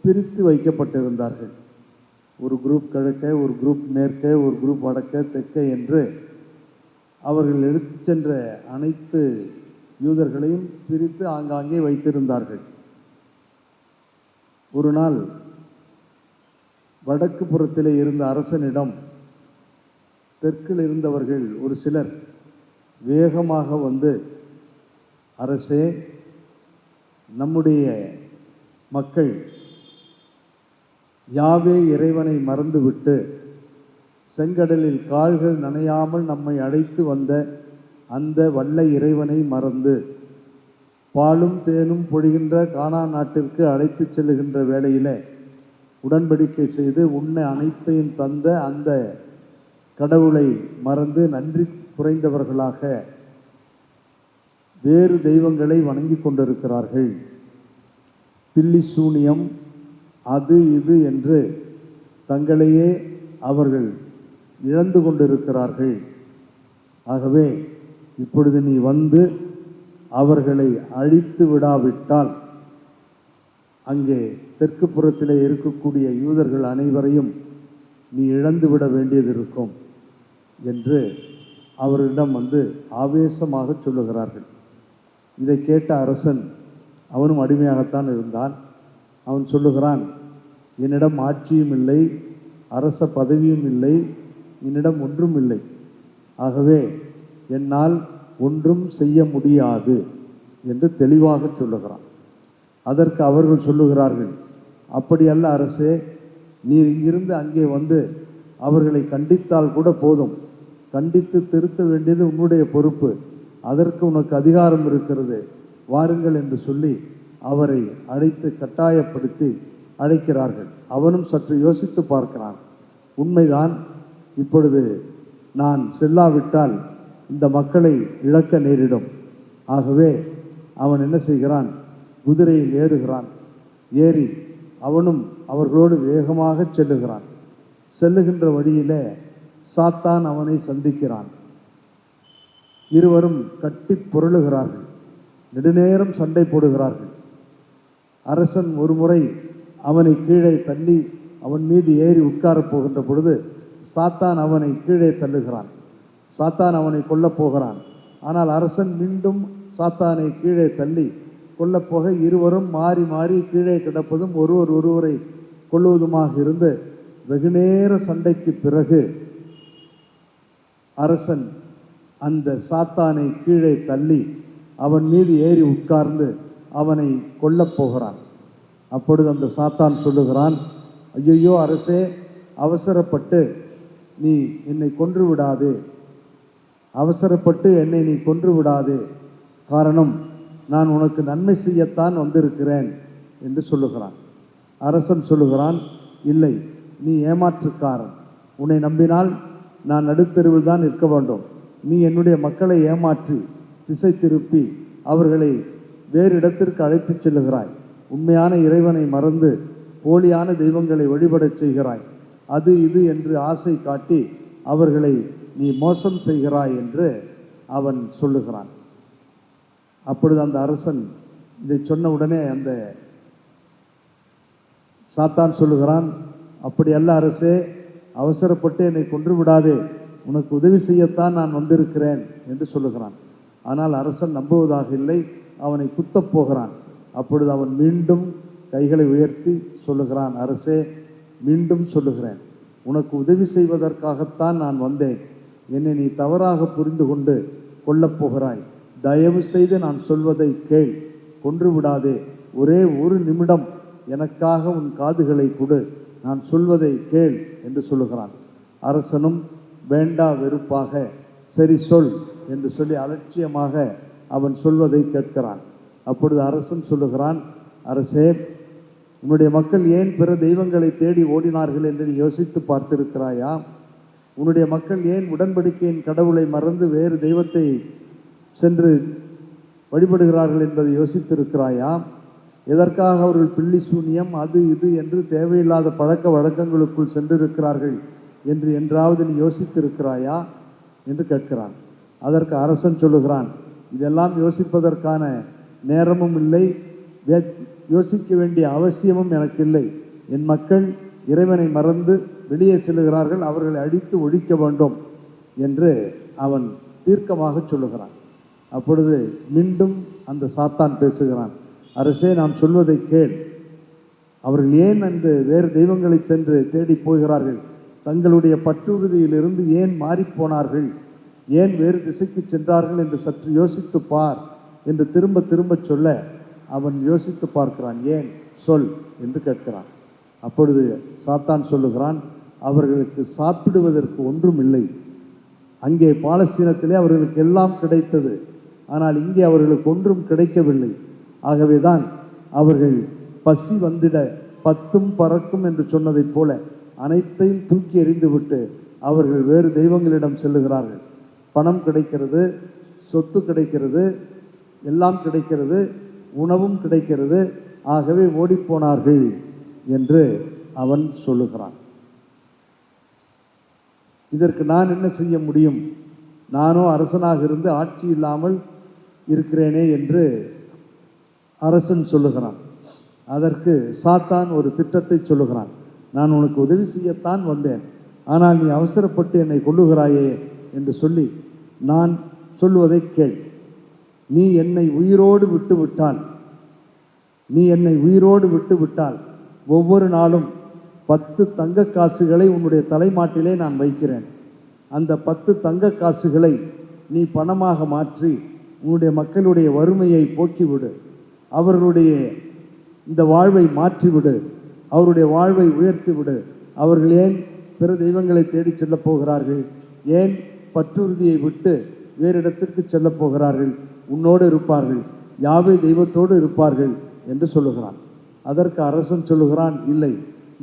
பிரித்து வைக்கப்பட்டிருந்தார்கள். ஒரு குரூப் கிழக்கே, ஒரு குரூப் மேற்கே, ஒரு குரூப் வடக்கே, தெற்கே என்று அவர்கள் எடுத்து சென்ற அனைத்து யூதர்களையும் பிரித்து ஆங்காங்கே வைத்திருந்தார்கள். ஒரு நாள் வடக்கு புறத்திலே இருந்த அரசனிடம் தெற்கில் இருந்தவர்கள் ஒரு சிலர் வேகமாக வந்து, அரசே, நம்முடைய மக்கள் யாவே இறைவனை மறந்துவிட்டு செங்கடலில் கால்கள் நனையாமல் நம்மை அழைத்து வந்த அந்த வல்ல இறைவனை மறந்து பாலும் தேனும் பொழிகின்ற கானான் நாட்டிற்கு அழைத்து செல்லுகின்ற வேளையிலே உடன்படிக்கை செய்து உன்னை அனைத்தையும் தந்த அந்த கடவுளை மறந்து நன்றி குறைந்தவர்களாக வேறு தெய்வங்களை வணங்கி கொண்டிருக்கிறார்கள். பில்லி சூனியம், அது இது என்று தங்களையே அவர்கள் இழந்து கொண்டிருக்கிறார்கள். ஆகவே இப்பொழுது நீ வந்து அவர்களை அழித்து விடாவிட்டால் அங்கே தெற்கு புறத்திலே இருக்கக்கூடிய யூதர்கள் அனைவரையும் நீ இழந்து விட வேண்டியது இருக்கும் என்று அவர்களிடம் வந்து ஆவேசமாக சொல்லுகிறார்கள். இதை கேட்ட அரசன், அவனும் அடிமையாகத்தான் இருந்தான், அவன் சொல்லுகிறான், என்னிடம் ஆட்சியும் இல்லை, அரச பதவியும் இல்லை, என்னிடம் ஒன்றும் இல்லை. ஆகவே என்னால் ஒன்றும் செய்ய முடியாது என்று தெளிவாக சொல்லுகிறான். அதற்கு அவர்கள் சொல்லுகிறார்கள், அப்படியல்ல அரசே, நீர் இங்கிருந்து அங்கே வந்து அவர்களை கண்டித்தால் கூட போதும், கண்டித்து திருத்த வேண்டியது உன்னுடைய பொறுப்பு, அதற்கு உனக்கு அதிகாரம் இருக்கிறது, வாருங்கள் என்று சொல்லி அவரை அழைத்து கட்டாயப்படுத்தி அழைக்கிறார்கள். அவனும் சற்று யோசித்து பார்க்கிறான். உண்மைதான், இப்பொழுது நான் செல்லாவிட்டால் இந்த மக்களை இழக்க நேரிடும். ஆகவே அவன் என்ன செய்கிறான், குதிரையில் ஏறுகிறான். ஏறி அவனும் அவர்களோடு வேகமாக செல்லுகிறான். செல்லுகின்ற வழியிலே சாத்தான் அவனை சந்திக்கிறான். இருவரும் கட்டி புரளுகிறார்கள், நெடுநேரம் சண்டை போடுகிறார்கள். அரசன் ஒரு முறை அவனை கீழே தள்ளி அவன் மீது ஏறி உட்காரப் போகின்ற பொழுது சாத்தான் அவனை கீழே தள்ளுகிறான். சாத்தான் அவனை கொல்லப் போகிறான். ஆனால் அரசன் மீண்டும் சாத்தானை கீழே தள்ளி கொல்லப்போக இருவரும் மாறி மாறி கீழே கிடப்பதும் ஒருவரை கொள்வதுமாக இருந்து வெகுநேர சண்டைக்கு பிறகு அரசன் அந்த சாத்தானை கீழே தள்ளி அவன் மீது ஏறி உட்கார்ந்து அவனை கொல்லப் போகிறான். அப்பொழுது அந்த சாத்தான் சொல்லுகிறான், ஐயையோ அரசே, அவசரப்பட்டு நீ என்னை கொன்று விடாதே, அவசரப்பட்டு என்னை நீ கொன்று விடாதே, காரணம் நான் உனக்கு நன்மை செய்யத்தான் வந்திருக்கிறேன் என்று சொல்லுகிறான். அரசன் சொல்லுகிறான், இல்லை, நீ ஏமாற்றுக்காரன், உன்னை நம்பினால் நான் நடுத்தெருவில் தான் இருக்க வேண்டும். நீ என்னுடைய மக்களை ஏமாற்றி திசை திருப்பி அவர்களை வேறு இடத்திற்கு அழைத்துச் செல்லுகிறாய். உண்மையான இறைவனை மறந்து போலியான தெய்வங்களை வழிபடச் செய்கிறாய். அது இது என்று ஆசை காட்டி அவர்களை நீ மோசம் செய்கிறாய் என்று அவன் சொல்லுகிறான். அப்பொழுது அந்த அரசன் இதை சொன்ன உடனே அந்த சாத்தான் சொல்லுகிறான், அப்படி அல்ல அரசே, அவசரப்பட்டு என்னை கொன்று விடாதே, உனக்கு உதவி செய்யத்தான் நான் வந்திருக்கிறேன் என்று சொல்லுகிறான். ஆனால் அரசன் நம்புவதாக இல்லை, அவனை குத்தப் போகிறான். அப்பொழுது அவன் மீண்டும் கைகளை உயர்த்தி சொல்லுகிறான், அரசே, மீண்டும் சொல்லுகிறேன், உனக்கு உதவி செய்வதற்காகத்தான் நான் வந்தேன். என்னை நீ தவறாக புரிந்து கொண்டு கொல்லப் போகிறாய். தயவு செய்து நான் சொல்வதை கேள், கொன்று விடாதே. ஒரே ஒரு நிமிடம் எனக்காக உன் காதுகளை கொடு, நான் சொல்வதை கேள் என்று சொல்லுகிறான். அரசனும் வேண்டா வெறுப்பாக சரி சொல் என்று சொல்லி அலட்சியமாக அவன் சொல்வதை கேட்கிறான். அப்பொழுது அரசன் சொல்லுகிறான், அரசே, உன்னுடைய மக்கள் ஏன் பிற தெய்வங்களை தேடி ஓடினார்கள் என்று நீ யோசித்து பார்த்திருக்கிறாயா? உன்னுடைய மக்கள் ஏன் உடன்படிக்கையின் கடவுளை மறந்து வேறு தெய்வத்தை சென்று வழிபடுகிறார்கள் என்பதை யோசித்திருக்கிறாயா? எதற்காக அவர்கள் பில்லி சூனியம் அது இது என்று தேவையில்லாத பழக்க வழக்கங்களுக்குள் சென்றிருக்கிறார்கள் என்று என்றாவது நீ யோசித்திருக்கிறாயா என்று கேட்கிறான். அதற்கு அரசன் சொல்லுகிறான், இதெல்லாம் யோசிப்பதற்கான நேரமும் இல்லை, யோசிக்க வேண்டிய அவசியமும் எனக்கு இல்லை. என் மக்கள் இறைவனை மறந்து வெளியே செல்லுகிறார்கள், அவர்களை அடித்து ஒழிக்க வேண்டும் என்று அவன் தீர்க்கமாக சொல்லுகிறான். அப்பொழுது மீண்டும் அந்த சாத்தான் பேசுகிறான், அரசே, நாம் சொல்வதை கேள். அவர்கள் ஏன் அந்த வேறு தெய்வங்களை சென்று தேடி போகிறார்கள்? தங்களுடைய பற்றுறுதியிலிருந்து ஏன் மாறிப்போனார்கள்? ஏன் வேறு திசைக்கு சென்றார்கள் என்று சற்று யோசித்து பார் என்று திரும்ப திரும்ப சொல்ல அவன் யோசித்து பார்க்கிறான். ஏன் சொல் என்று கேட்கிறான். அப்பொழுது சாத்தான் சொல்லுகிறான், அவர்களுக்கு சாப்பிடுவதற்கு ஒன்றும் இல்லை. அங்கே பாலஸ்தீனத்திலே அவர்களுக்கு எல்லாம் கிடைத்தது, ஆனால் இங்கே அவர்களுக்கு ஒன்றும் கிடைக்கவில்லை. ஆகவேதான் அவர்கள் பசி வந்திட பத்தும் பறக்கும் என்று சொன்னதைப் போல அனைத்தையும் தூக்கி எறிந்துவிட்டு அவர்கள் வேறு தெய்வங்களிடம் செல்லுகிறார்கள். பணம் கிடைக்கிறது, சொத்து கிடைக்கிறது, எல்லாம் கிடைக்கிறது, உணவும் கிடைக்கிறது, ஆகவே ஓடிப்போனார்கள் என்று அவன் சொல்லுகிறான். இதற்கு நான் என்ன செய்ய முடியும்? நானோ அரசனாக இருந்து ஆட்சி இல்லாமல் இருக்கிறேனே என்று அரசன் சொல்லுகிறான். அதற்கு சாத்தான் ஒரு திட்டத்தை சொல்லுகிறான். நான் உனக்கு உதவி செய்யத்தான் வந்தேன், ஆனால் நீ அவசரப்பட்டு என்னை கொல்லுகிறாயே என்று சொல்லி, நான் சொல்வதை கேள். நீ என்னை உயிரோடு விட்டால் ஒவ்வொரு நாளும் 10 தங்க காசுகளை உன்னுடைய தலைமாட்டிலே நான் வைக்கிறேன். அந்த 10 தங்க காசுகளை நீ பணமாக மாற்றி உன்னுடைய மக்களுடைய வறுமையை போக்கிவிடு, அவர்களுடைய இந்த வாழ்வை மாற்றிவிடு, அவருடைய வாழ்வை உயர்த்திவிடு. அவர்கள் ஏன் பிற தெய்வங்களை தேடி செல்லப் போகிறார்கள்? ஏன் பற்றுறுதியை விட்டு வேறு இடத்திற்கு செல்லப் போகிறார்கள்? உன்னோடு இருப்பார்கள், யாவே தெய்வத்தோடு இருப்பார்கள் என்று சொல்லுகிறான். அதற்கு அரசன் சொல்லுகிறான், இல்லை,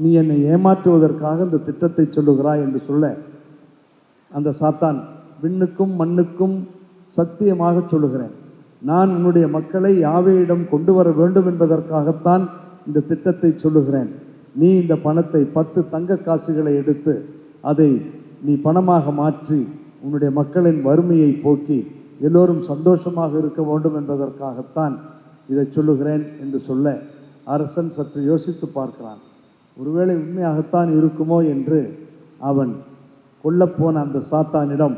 நீ என்னை ஏமாற்றுவதற்காக இந்த திட்டத்தை சொல்லுகிறாய் என்று சொல்ல, அந்த சாத்தான், விண்ணுக்கும் மண்ணுக்கும் சத்தியமாக சொல்லுகிறேன், நான் உன்னுடைய மக்களை யாவேயிடம் கொண்டு வர வேண்டும் என்பதற்காகத்தான் இந்த திட்டத்தை சொல்லுகிறேன். நீ இந்த பணத்தை 10 தங்க காசுகளை எடுத்து அதை நீ பணமாக மாற்றி உன்னுடைய மக்களின் வறுமையை போக்கி எல்லோரும் சந்தோஷமாக இருக்க வேண்டும் என்பதற்காகத்தான் இதை சொல்லுகிறேன் என்று சொல்ல, அரசன் சற்று யோசித்து பார்க்கிறான். ஒருவேளை உண்மையாகத்தான் இருக்குமோ என்று அவன் கொல்லப்போன அந்த சாத்தானிடம்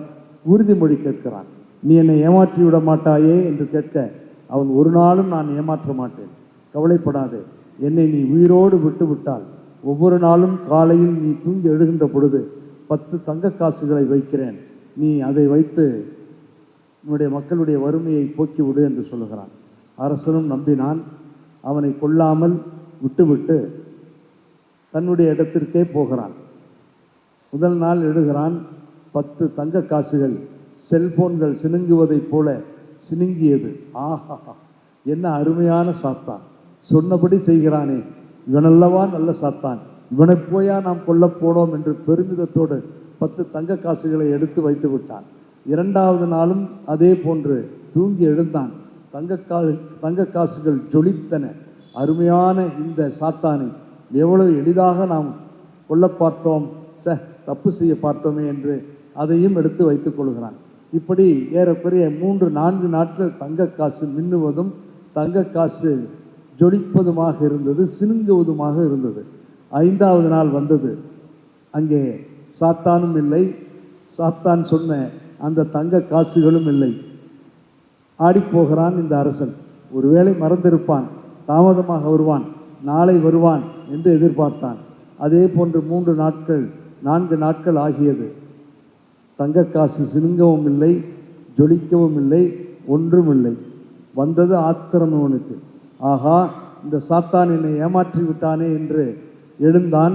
உறுதிமொழி கேட்கிறான். நீ என்னை ஏமாற்றி விட மாட்டாயே என்று கேட்க, அவன், ஒரு நாளும் நான் ஏமாற்ற மாட்டேன், கவலைப்படாதே, என்னை நீ உயிரோடு விட்டு விட்டால் ஒவ்வொரு நாளும் காலையில் நீ தூங்கி எழுகின்ற பொழுது 10 தங்க காசுகளை வைக்கிறேன், நீ அதை வைத்து உன்னுடைய மக்களுடைய வறுமையை போக்கிவிடு என்று சொல்லுகிறான். அரசனும் நம்பினான். அவனை கொல்லாமல் விட்டுவிட்டு தன்னுடைய இடத்திற்கே போகிறான். முதல் நாள் எழுகிறான். 10 தங்க காசுகள் செல்போன்கள் சினுங்குவதைப் போல சினுங்கியது. ஆஹா, என்ன அருமையான சாத்தான், சொன்னபடி செய்கிறானே, இவனல்லவா நல்ல சாத்தான், இவனை போயா நாம் கொல்லப் போனோம் என்று பெருமிதத்தோடு 10 தங்க காசுகளை எடுத்து வைத்து விட்டான். 2வது நாளும் அதே போன்று தூங்கி எழுந்தான். தங்க காசுகள் ஜொலித்தன. அருமையான இந்த சாத்தானை எவ்வளவு எளிதாக நாம் கொல்ல பார்த்தோம், தப்பு செய்ய பார்த்தோமே என்று அதையும் எடுத்து வைத்துக் கொள்கிறான். இப்படி ஏறக்குறைய 3-4 நாட்கள் தங்க காசு மின்னுவதும் தங்க காசு ஜொலிப்பதுமாக இருந்தது, சினுங்குவதுமாக இருந்தது. 5வது நாள் வந்தது. அங்கே சாத்தானும் இல்லை, சாத்தான் சொன்ன அந்த தங்க காசுகளும் இல்லை. ஆடிப்போகிறான் இந்த அரசன். ஒருவேளை மறந்திருப்பான், தாமதமாக வருவான், நாளை வருவான் என்று எதிர்பார்த்தான். அதே போன்று 4 நாட்கள் ஆகியது. தங்க காசு சினுங்கவும் இல்லை, ஜொலிக்கவும் இல்லை, ஒன்றும் இல்லை. வந்தது ஆத்திரம் அவனுக்கு. ஆகா, இந்த சாத்தான் என்னை ஏமாற்றி விட்டானே என்று எழுந்தான்.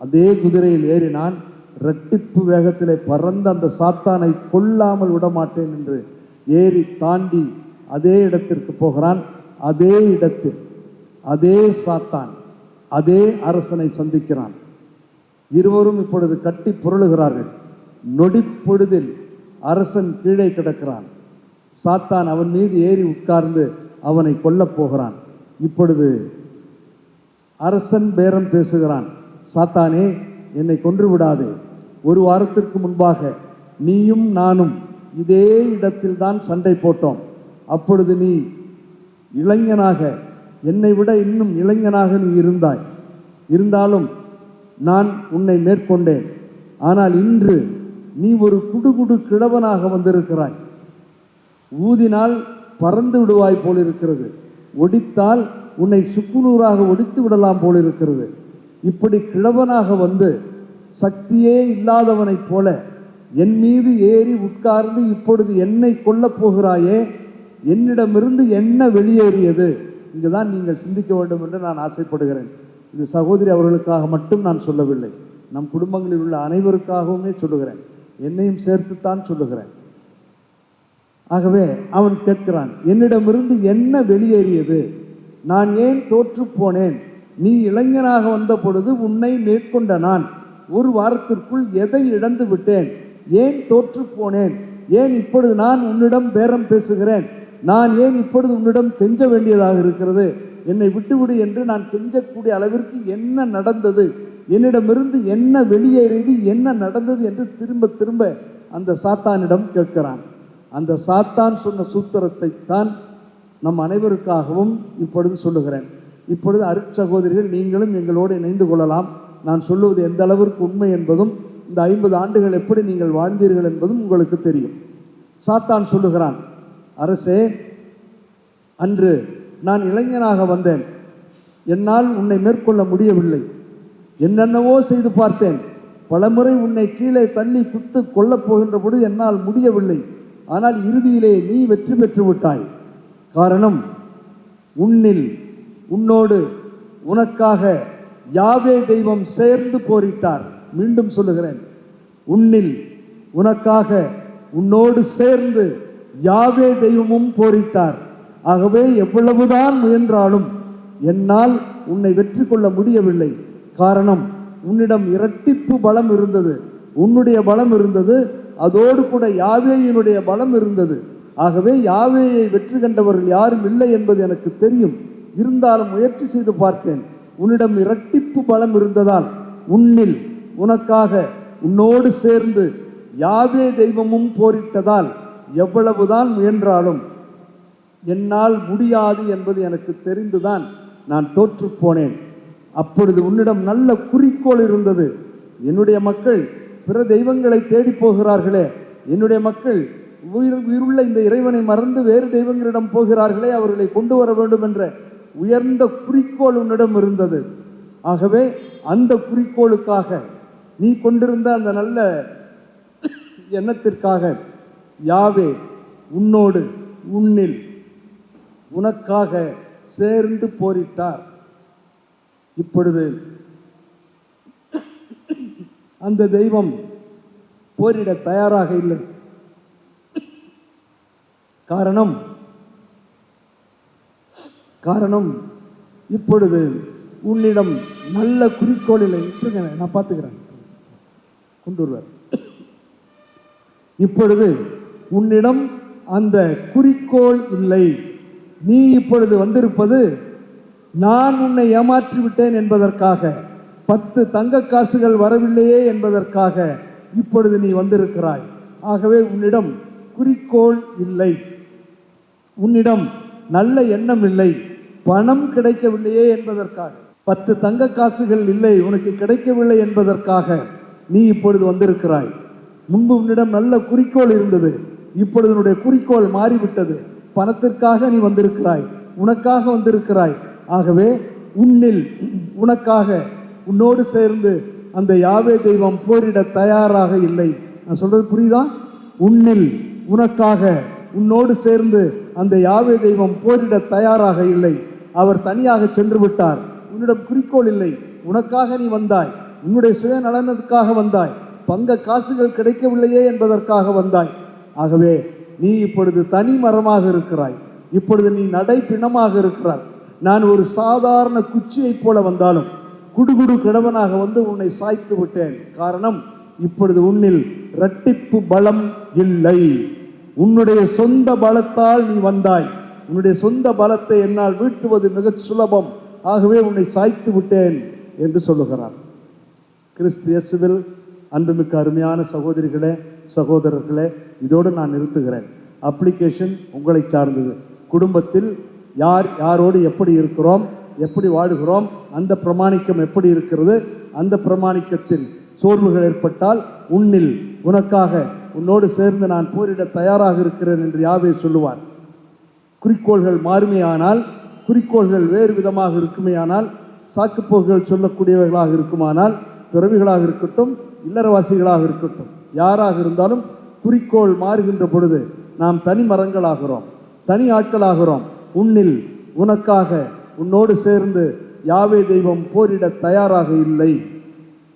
அதே குதிரையில் ஏறினான். இரட்டிப்பு வேகத்திலே பறந்த அந்த சாத்தானை கொல்லாமல் விடமாட்டேன் என்று ஏறி தாண்டி அதே இடத்திற்கு போகிறான். அதே இடத்தில் அதே சாத்தான் அதே அரசனை சந்திக்கிறான். இருவரும் இப்பொழுது கட்டி புரளுகிறார்கள். நொடிப்பொழுதில் அரசன் கீழே கிடக்கிறான். சாத்தான் அவன் மீது ஏறி உட்கார்ந்து அவனை கொல்லப் போகிறான். இப்பொழுது அரசன் பேரம் பேசுகிறான். சாத்தானே, என்னை கொன்று விடாதே. 1 வாரத்திற்கு முன்பாக நீயும் நானும் இதே இடத்தில் தான் சண்டை போட்டோம். அப்பொழுது நீ இளைஞனாக, என்னை விட இன்னும் இளைஞனாக நீ இருந்தாய். இருந்தாலும் நான் உன்னை மேற்கொண்டேன். ஆனால் இன்று நீ ஒரு குடுகுடு கிழவனாக வந்திருக்கிறாய். ஊதினால் பறந்து விடுவாய் போல் இருக்கிறது, ஒடித்தால் உன்னை சுக்குநூறாக ஒடித்து விடலாம் போல் இருக்கிறது. இப்படி கிழவனாக வந்து சக்தியே இல்லாதவனைப் போல என் மீது ஏறி உட்கார்ந்து இப்பொழுது என்னை கொல்லப் போகிறாயே, என்னிடமிருந்து என்ன வெளியேறியது? இங்குதான் நீங்கள் சிந்திக்க வேண்டும் என்று நான் ஆசைப்படுகிறேன். இது சகோதரி அவர்களுக்காக மட்டும் நான் சொல்லவில்லை, நம் குடும்பங்களில் உள்ள அனைவருக்காகவுமே சொல்லுகிறேன், என்னையும் சேர்த்துத்தான் சொல்லுகிறேன். ஆகவே அவன் கேட்கிறான், என்னிடமிருந்து என்ன வெளியேறியது? நான் ஏன் தோற்று போனேன்? நீ இளைஞனாக வந்த பொழுது உன்னை மேற்கொண்ட நான் 1 வாரத்திற்குள் எதை இழந்து விட்டேன்? ஏன் தோற்று போனேன்? ஏன் இப்பொழுது நான் உன்னிடம் பேரம் பேசுகிறேன்? நான் ஏன் இப்பொழுது உன்னிடம் கெஞ்ச வேண்டியதாக இருக்கிறது? என்னை விட்டுவிடு என்று நான் கெஞ்சக்கூடிய அளவிற்கு என்ன நடந்தது? என்னிடமிருந்து என்ன வெளியேறியது? என்ன நடந்தது என்று திரும்ப திரும்ப அந்த சாத்தானிடம் கேட்கிறான். அந்த சாத்தான் சொன்ன சூத்திரத்தை தான் நம் அனைவருக்காகவும் இப்பொழுது சொல்லுகிறேன். இப்பொழுது அருட்சகோதரிகள் நீங்களும் எங்களோடு இணைந்து கொள்ளலாம். நான் சொல்லுவது எந்த அளவிற்கு உண்மை என்பதும் இந்த 50 ஆண்டுகள் எப்படி நீங்கள் வாழ்ந்தீர்கள் என்பதும் உங்களுக்கு தெரியும். சாத்தான் சொல்லுகிறான், அரசே, அன்று நான் இளைஞனாக வந்தேன், என்னால் உன்னை மேற்கொள்ள முடியவில்லை. என்னென்னவோ செய்து பார்த்தேன், பலமுறை உன்னை கீழே தள்ளி குத்து கொல்லப் போகின்ற பொழுது என்னால் முடியவில்லை. ஆனால் இறுதியிலே நீ வெற்றி பெற்று விட்டாய். காரணம், உன்னோடு உனக்காக யாவே தெய்வம் சேர்ந்து போரிட்டார். மீண்டும் சொல்லுகிறேன், உனக்காக உன்னோடு சேர்ந்து யாவே தெய்வமும் போரிட்டார். ஆகவே எவ்வளவுதான் முயன்றாலும் என்னால் உன்னை வெற்றி கொள்ள முடியவில்லை. காரணம், உன்னிடம் இரட்டிப்பு பலம் இருந்தது, உன்னுடைய பலம் இருந்தது, அதோடு கூட யாவேயினுடைய பலம் இருந்தது. ஆகவே யாவேயை வெற்றி கண்டவர்கள் யாரும் இல்லை என்பது எனக்கு தெரியும். இருந்தாலும் முயற்சி செய்து பார்த்தேன். உன்னிடம் இரட்டிப்பு பலம் இருந்ததால் உனக்காக உன்னோடு சேர்ந்து யாவே தெய்வமும் போரிட்டதால் எவ்வளவுதான் முயன்றாலும் என்னால் முடியாது என்பது எனக்கு தெரிந்துதான் நான் தோற்று போனேன். அப்பொழுது உன்னிடம் நல்ல குறிக்கோள் இருந்தது. என்னுடைய மக்கள் பிற தெய்வங்களை தேடி போகிறார்களே, என்னுடைய மக்கள் உயிருள்ள இந்த இறைவனை மறந்து வேறு தெய்வங்களிடம் போகிறார்களே, அவர்களை கொண்டு வர வேண்டும் என்ற உயர்ந்த குறிக்கோள் உன்னிடம் இருந்தது. ஆகவே அந்த குறிக்கோளுக்காக, நீ கொண்டிருந்த அந்த நல்ல எண்ணத்திற்காக யாவே உன்னில் உனக்காக சேர்ந்து போரிட்டார். இப்பொழுது அந்த தெய்வம் போரிட தயாராக இல்லை. காரணம் இப்பொழுது உன்னிடம் நல்ல குறிக்கோள் இல்லை. நான் பார்த்துக்கிறேன், கொண்டு வருவார். இப்பொழுது உன்னிடம் அந்த குறிக்கோள் இல்லை. நீ இப்பொழுது வந்திருப்பது நான் உன்னை ஏமாற்றி விட்டேன் என்பதற்காக, 10 தங்க காசுகள் வரவில்லையே என்பதற்காக இப்பொழுது நீ வந்திருக்கிறாய். ஆகவே உன்னிடம் குறிக்கோள் இல்லை, உன்னிடம் நல்ல எண்ணம் இல்லை, பணம் கிடைக்கவில்லையே என்பதற்காக, 10 தங்க காசுகள் இல்லை உனக்கு கிடைக்கவில்லை என்பதற்காக நீ இப்பொழுது வந்திருக்கிறாய். முன்பு உன்னிடம் நல்ல குறிக்கோள் இருந்தது, இப்பொழுது உன்னுடைய குறிக்கோள் மாறிவிட்டது. பணத்திற்காக நீ வந்திருக்கிறாய், உனக்காக வந்திருக்கிறாய். ஆகவே உன்னில் உனக்காக உன்னோடு சேர்ந்து அந்த யாவே தெய்வம் போரிட தயாராக இல்லை. நான் சொல்றது புரியுதா? உன்னில் உனக்காக உன்னோடு சேர்ந்து அந்த யாவே தெய்வம் போரிட தயாராக இல்லை. அவர் தனியாக சென்று விட்டார். உன்னிடம் குறிக்கோள் இல்லை, உனக்காக நீ வந்தாய், உன்னுடைய சுயநலனுக்காக வந்தாய், பங்க காசுகள் கிடைக்கவில்லையே என்பதற்காக வந்தாய். ஆகவே நீ இப்பொழுது தனி மரமாக இருக்கிறாய், இப்பொழுது நீ நடை பிணமாக இருக்கிறாய். நான் ஒரு சாதாரண குச்சியைப் போல வந்தாலும் குடுகுடு கிழவனாக வந்து உன்னை சாய்த்து விட்டேன். காரணம், இப்பொழுது உன்னில் இரட்டிப்பு பலம் இல்லை. உன்னுடைய சொந்த பலத்தால் நீ வந்தாய், உன்னுடைய சொந்த பலத்தை என்னால் வீழ்த்துவது மிக சுலபம். ஆகவே உன்னை சாய்த்து விட்டேன் என்று சொல்லுகிறார். கிறிஸ்து இயேசுவில் அன்புமிக்க அருமையான சகோதரிகளே, சகோதரர்களே, இதோடு நான் நிறுத்துகிறேன். அப்ளிகேஷன் உங்களை சார்ந்தது. குடும்பத்தில் யாரோடு எப்படி இருக்கிறோம், எப்படி வாழுகிறோம், அந்த பிரமாணிக்கம் எப்படி இருக்கிறது, அந்த பிரமாணிக்கத்தில் சோர்வுகள் ஏற்பட்டால் உன்னில் உனக்காக உன்னோடு சேர்ந்து நான் போரிட தயாராக இருக்கிறேன் என்று யாவே சொல்லுவார். குறிக்கோள்கள் மாறுமையானால், குறிக்கோள்கள் வேறு விதமாக இருக்குமேயானால், சாக்குப்போக்குகள் சொல்லக்கூடியவர்களாக இருக்குமானால், துறவிகளாக இருக்கட்டும், இல்லறவாசிகளாக இருக்கட்டும், யாராக இருந்தாலும் குறிக்கோள் மாறுகின்ற பொழுது நாம் தனி மரங்களாகிறோம், தனி ஆட்களாகிறோம். உன்னில் உனக்காக உன்னோடு சேர்ந்து யாவே தெய்வம் போரிட தயாராக இல்லை.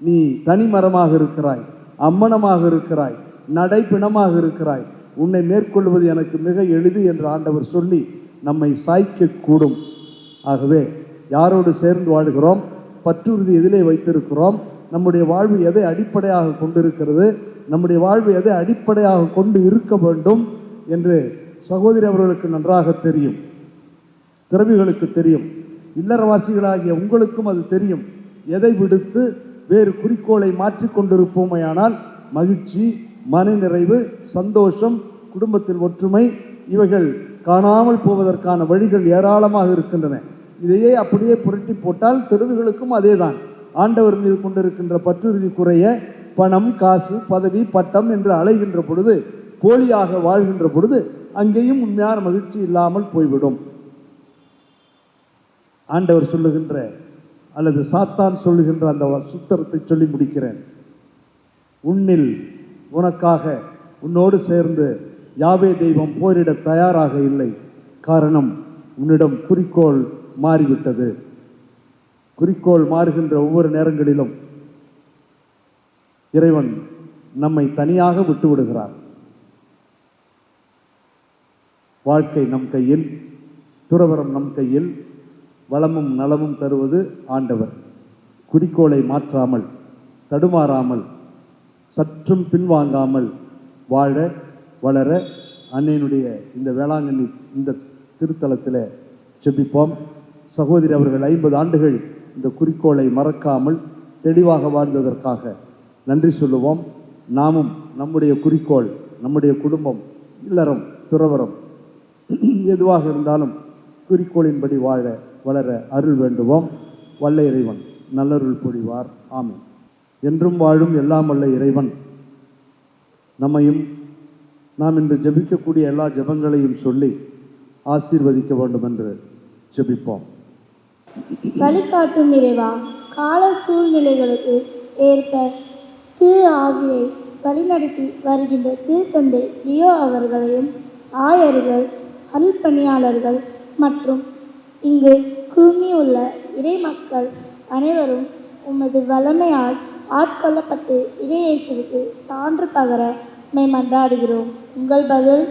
நீ தனி மரமாக இருக்கிறாய், அம்மனமாக இருக்கிறாய், நடைப்பிணமாக இருக்கிறாய். உன்னை மேற்கொள்வது எனக்கு மிக எளிது என்று ஆண்டவர் சொல்லி நம்மை சாய்க்கக்கூடும். ஆகவே யாரோடு சேர்ந்து வாழுகிறோம், பற்றுறுதி எதிலே வைத்திருக்கிறோம், நம்முடைய வாழ்வு எதை அடிப்படையாக கொண்டிருக்கிறது, நம்முடைய வாழ்வு எதை அடிப்படையாக கொண்டு இருக்க வேண்டும் என்று சகோதரி அவர்களுக்கு நன்றாக தெரியும், துறவிகளுக்கு தெரியும், இல்லறவாசிகளாகிய உங்களுக்கும் அது தெரியும். எதை விடுத்து வேறு குறிக்கோளை மாற்றிக்கொண்டிருப்போமையானால் மகிழ்ச்சி, மனநிறைவு, சந்தோஷம், குடும்பத்தில் ஒற்றுமை இவைகள் காணாமல் போவதற்கான வழிகள் ஏராளமாக இருக்கின்றன. இதையே அப்படியே புரட்டி போட்டால் துறவிகளுக்கும் அதே தான். ஆண்டவர் மீது கொண்டிருக்கின்ற பற்றுறுதி குறைய பணம், காசு, பதவி, பட்டம் என்று அலைகின்ற பொழுது, போலியாக வாழ்கின்ற பொழுது அங்கேயும் உண்மையான மகிழ்ச்சி இல்லாமல் போய்விடும். ஆண்டவர் சொல்லுகின்ற அல்லது சாத்தான் சொல்லுகின்ற அந்த சுத்தரத்தை சொல்லி முடிக்கிறேன். உன்னில் உனக்காக உன்னோடு சேர்ந்து யாவே தெய்வம் போரிட தயாராக இல்லை. காரணம், உன்னிடம் குறிக்கோள் மாறிவிட்டது. குறிக்கோள் மாறுகின்ற ஒவ்வொரு நேரங்களிலும் இறைவன் நம்மை தனியாக விட்டு விடுகிறார். வாழ்க்கை நம் கையில், துறவரம் நம் கையில், வளமும் நலமும் தருவது ஆண்டவர். குறிக்கோளை மாற்றாமல், தடுமாறாமல், சற்றும் பின்வாங்காமல் வாழ வளர அன்னையினுடைய இந்த வேளாங்கண்ணி இந்த திருத்தலத்தில் செபிப்போம். சகோதரி அவர்கள் 50 ஆண்டுகள் இந்த குறிக்கோளை மறக்காமல் தெளிவாக வாழ்ந்ததற்காக நன்றி சொல்லுவோம். நாமும் நம்முடைய குறிக்கோள், நம்முடைய குடும்பம், இல்லறம், துறவரம் எதுவாக இருந்தாலும் குறிக்கோளின்படி வாழ வளர அருள் வேண்டுவோம். வல்ல இறைவன் நல்லருள் பொழிவார். ஆமென். என்றும் வாழும் எல்லாம் வல்ல இறைவன் நம்மையும் நாம் இன்று ஜெபிக்கக்கூடிய எல்லா ஜெபங்களையும் சொல்லி ஆசீர்வதிக்க வேண்டும் என்று ஜெபிப்போம். வழிகாட்டும் இறைவா, கால சூழ்நிலைகளுக்கு ஏற்ப திரு ஆவியை வழிநடத்தி வருகின்ற திருத்தந்தை லியோ அவர்களையும், ஆயர்கள், அருள் பணியாளர்கள் மற்றும் இங்கு குழுமியுள்ள இறை மக்கள் அனைவரும் உமது வல்லமையால் ஆட்கொள்ளப்பட்டு இறையேசுவுக்கு சான்று பகர உம்மை மன்றாடுகிறோம். உங்கள் பதில்.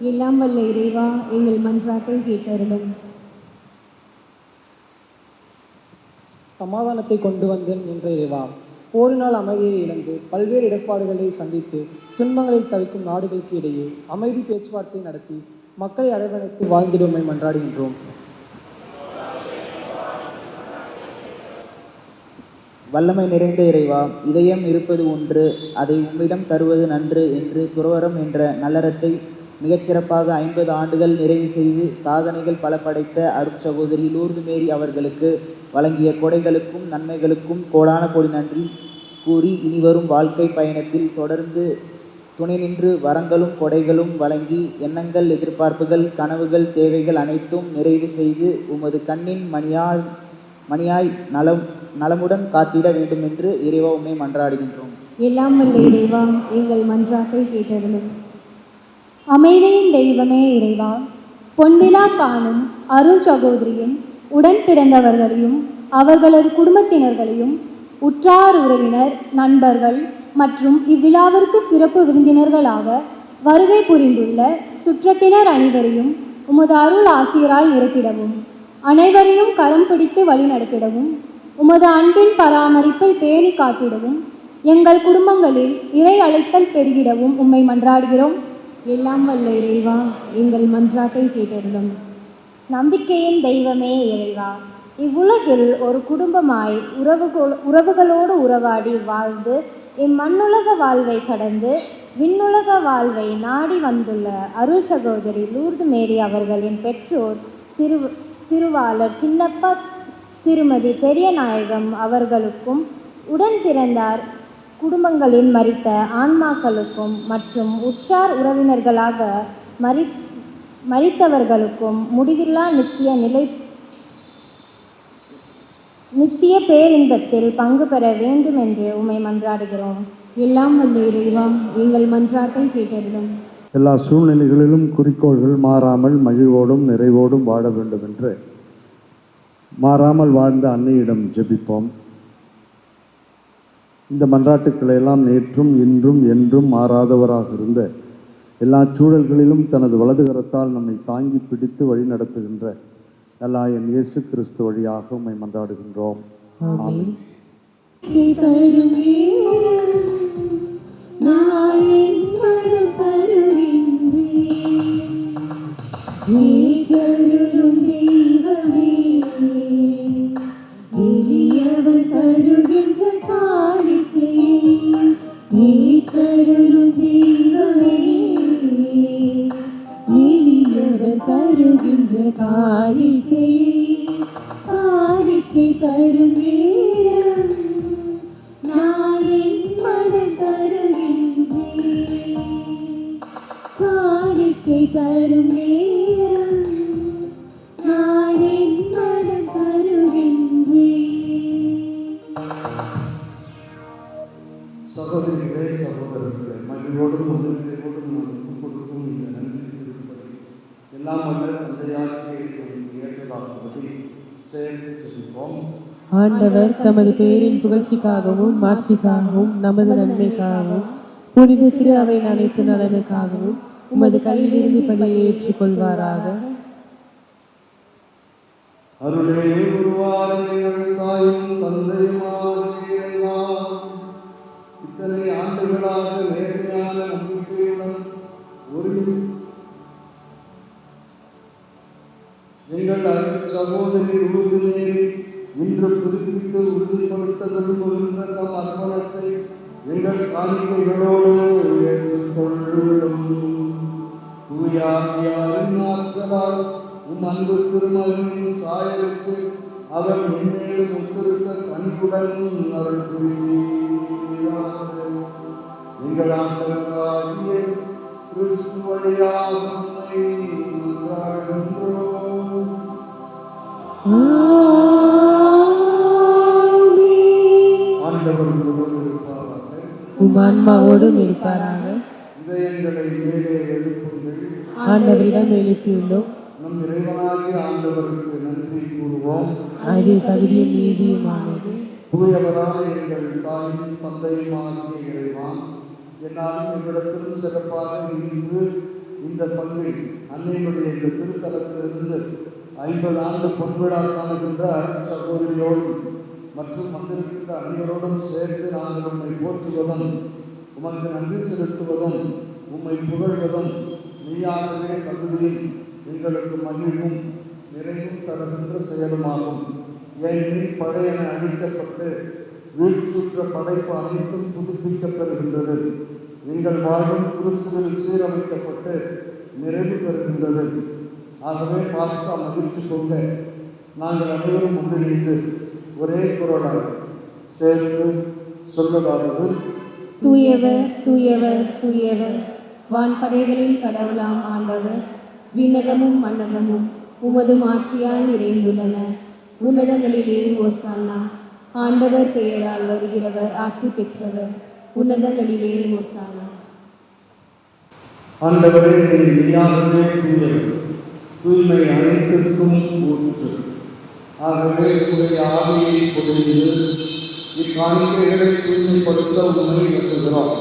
எல்லாம் வல்ல இறைவா, எங்கள் மன்றாட்டை கேட்டருளும். சமாதானத்தை கொண்டு வந்தேன் என்ற இறைவா, போரினால் அமைதியை இழந்து பல்வேறு இடர்பாடுகளை சந்தித்து துன்பங்களில் தவிக்கும் நாடுகளுக்கு இடையே அமைதி பேச்சுவார்த்தை நடத்தி மக்களை அரவணைத்து வாழ்ந்திடுமை மன்றாடுகின்றோம். வல்லமை நிறைந்த இறைவா, இதயம் இருப்பது ஒன்று, அதை உம்மிடம் தருவது நன்று என்று துறவரம் என்ற நல்லறத்தை மிகச்சிறப்பாக 50 ஆண்டுகள் நிறைவு செய்து சாதனைகள் பல படைத்த அருட்சகோதரி லூர்து மேரி அவர்களுக்கு வழங்கிய கொடைகளுக்கும் நன்மைகளுக்கும் கோடான கோடி நன்றி கூறி இனிவரும் வாழ்க்கை பயணத்தில் தொடர்ந்து துணை நின்று வரங்களும் கொடைகளும் வழங்கி எண்ணங்கள், எதிர்பார்ப்புகள், கனவுகள், தேவைகள் அனைத்தும் நிறைவு செய்து உமது கண்ணின் மணியாய் நலமுடன் காத்திட வேண்டும் என்று இறைவா உம்மை மன்றாடுகின்றோம். எல்லாம் வல்ல இறைவா, எங்கள் மன்றாட்டை கேட்டருளும். அமைதியின் தெய்வமே இறைவா, பொன்விழா காணும் அருள் சகோதரியும் உடன் பிறந்தவர்களையும் அவர்களது குடும்பத்தினர்களையும் உற்றார் உறவினர், நண்பர்கள் மற்றும் இவ்விழாவிற்கு சிறப்பு விருந்தினர்களாக வருகை புரிந்துள்ள சுற்றத்தினர் அனைவரையும் உமது அருள் ஆசிரியரால் நிரப்பிடவும், அனைவரையும் கரம் பிடித்து வழிநடத்திடவும், உமது அன்பின் பராமரிப்பை பேணி காத்திடவும், எங்கள் குடும்பங்களில் இறை அழைத்தல் பெருகிடவும் உம்மை மன்றாடுகிறோம். எல்லாம் வல்ல இறைவா, எங்கள் மன்றாட்டை கேட்டருளும். நம்பிக்கையின் தெய்வமே இறைவா, இவ்வுலகில் ஒரு குடும்பமாய் உறவுகளோடு உறவாடி வாழ்ந்து இம்மண்ணுலக வாழ்வை கடந்து விண்ணுலக வாழ்வை நாடி வந்துள்ள அருள் சகோதரி லூர்து மேரி அவர்களின் பெற்றோர் திருவாளர் சின்னப்பா, திருமதி பெரியநாயகம் அவர்களுக்கும் உடன் பிறந்தார் குடும்பங்களில் மரித்த ஆன்மாக்களுக்கும் மற்றும் உற்றார் உறவினர்களாக மரித்தவர்களுக்கும் முடிவில்லா நித்திய பேரின்பத்தில் பங்கு பெற வேண்டும் என்று உம்மை மன்றாடுகிறோம். எல்லாம் வல்ல இறைவா, எங்கள் மன்றாட்டை கேட்டருளும். எல்லா சூழ்நிலைகளிலும் குறிக்கோள்கள் மாறாமல் மகிழ்வோடும் நிறைவோடும் வாழ வேண்டும் என்று மாறாமல் வாழ்ந்த அன்னையிடம் ஜெபிப்போம். இந்த மன்றாட்டுக்களை எல்லாம் நேற்றும் இன்றும் என்றும் மாறாதவராக இருந்த எல்லா சூழல்களிலும் தனது வலதுகரத்தால் நம்மை தாங்கி பிடித்து வழி நடத்துகின்ற என் இயேசு கிறிஸ்து வழியாக உம்மை மன்றாடுகின்றோம். ஆமென். சகோதரிகளே, சகோதரர்களே, மகிழ்வோடும் மகிழ்ச்சியோடும் நாம் கொடுக்கும் இந்த நன்றி திருப்பலி எல்லாம் வல்ல தந்தையாகிய ஏற்றதாகும்படி சேர்த்து ஜெபிப்போம். ஆண்டவர் தமது பெயரின் புகழ்ச்சிக்காகவும் மாட்சிக்காகவும் நமது நன்மைக்காகவும் புனித திரு அவையின் அனைத்து நலனுக்காகவும் உமது கையிலிருந்து பலியை ஏற்றுக்கொள்வாராக. அருளே உருவாயும் தந்தையுமாகிய இத்தனை ஆண்டுகளாக நேர்மையான நம்பிக்கையுடன் எங்கள் சகோதரி உறுதியை இன்று புதுப்பித்து உறுதிப்படுத்த விரும்புகின்ற தம் அர்ப்பணத்தை எங்கள் காணிக்கைகளோடு ஏற்றுக்கொள்ளும். தூயாவியாரின் ஆற்றலால் உம் அன்பு திருமகனின் சாயலுக்கு அவர் மென்மேலும் ஒத்திருக்க கண்புடன் அருள் புரிவீராக. எங்கள் ஆண்டவராகிய கிறிஸ்து வழியாக உம்மை மன்றாடுகின்றோம். ஆண்டவர் உங்களோடு இருப்பாராக. உம் ஆன்மாவோடும் இருப்பாராக. இதயங்களை மேலே எழுப்புங்கள். ஆண்டவரிடம் எழுப்பியுள்ளோம். நம் இறைவனாகிய ஆண்டவருக்கு நன்றி கூறுவோம். அது தகுதியும் நீதியுமானது. தூயவரான எங்கள் தாயும் தந்தையுமாகிய இறைவா, என்னாலும் எங்களிடத்திலும் சிறப்பாக இன்று இந்த பங்கில் அன்னையினுடைய இந்த திருத்தலத்திலிருந்து 50 ஆண்டு பொன்விழா காணுகின்ற சகோதரியோடும் மற்றும் வந்திருக்கின்ற அனைவரோடும் சேர்ந்து நாங்கள் உம்மை போற்றுவதும் உமக்கு நன்றி செலுத்துவதும் உம்மை புகழ்வதும் மெய்யாகவே தகுதியும் எங்களுக்கு மகிழ்வும் நிறைவும் தருகின்ற செயலுமாகும். ஏனெனில் படையென அழிக்கப்பட்டு வீழ்ச்சுற்ற படைப்பு அனைத்தும் புதுப்பிக்கப் பெறுகின்றது. எங்கள் வாழ்வும் கிறிஸ்துவில் சீரமைக்கப்பட்டு நிறைவு பெறுகின்றது. ஆகவே பாஸ்கா மகிழ்ச்சி கொண்ட நாங்கள் அனைவரும் ஒன்றிணைந்து ஒரே குரலாக சேர்ந்து சொல்வதாவது: தூயவர் தூயவர் தூயவர், வான்படைகளின் கடவுளாம் ஆண்டவர், விண்ணகமும் மண்ணகமும் உமது ஆட்சியால் நிறைந்துள்ளன. உன்னதங்களிலே ஓசானா. ஆண்டவர் பெயரால் வருகிறவர் ஆசி பெற்றவர். உன்னதங்களிலே ஓசானா. ஆண்டவரே, நீர் மெய்யாகவே தூயவர், தூய்மை அனைத்திற்கும் ஊற்று. ஆகவே உடைய ஆவியை பொழிந்து இக்காணிக்கைகளை தூய்மைப்படுத்த உண்மை வருகிறோம்.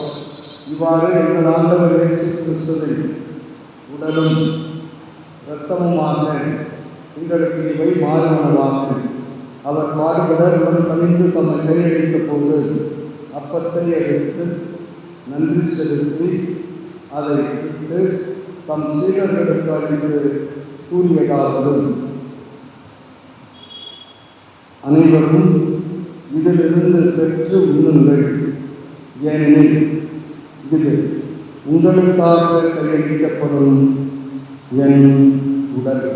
இவ்வாறு எங்கள் ஆண்டவர் இயேசு கிறிஸ்துவின் உடலும் இரத்தமுமாக எங்களுக்கு இவை மாறுவனவாகும். அவர் பாடுபட உடன் கணிந்து தம்மை கையளித்த போது அப்பத்தை எடுத்து நன்றி செலுத்தி அதை விட்டு தம் சீடர்களுக்கு அளித்து கூறியதாவது: அனைவரும் இதிலிருந்து பெற்று உண்ணுங்கள், ஏனெனில் இது உங்களுக்காக கையளிக்கப்படும் என் உடல்.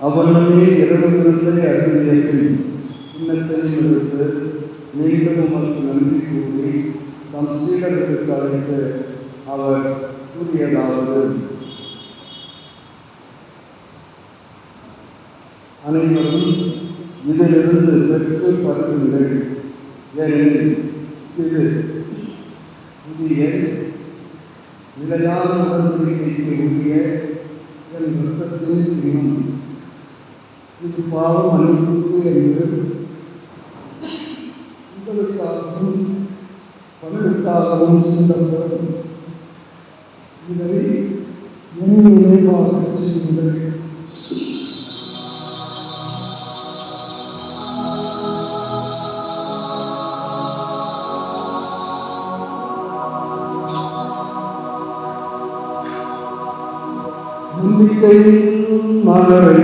அவனுமே இரவு விருந்தை அருந்திய பின் இன்னத்தையும் எடுத்து மீண்டும் உமக்கு நன்றி கூறி தம் சீடர்களுக்கு அழைத்து அவர் கூறியதாவது: அனைவரும் இதிலிருந்து பெற்று பருகுங்கள், ஏனெனில் இது புதிய நிலையான உடன்படிக்கைக்கு உரிய என் இரத்தத்தின் இன்னும் இது பாவம் மன்னிப்புக்கு என்று உங்களுக்காகவும் பலருக்காகவும் சிந்தப்படும். இதை என் நினைவாக செய்யுங்கள். நம்பிக்கையின் மலரை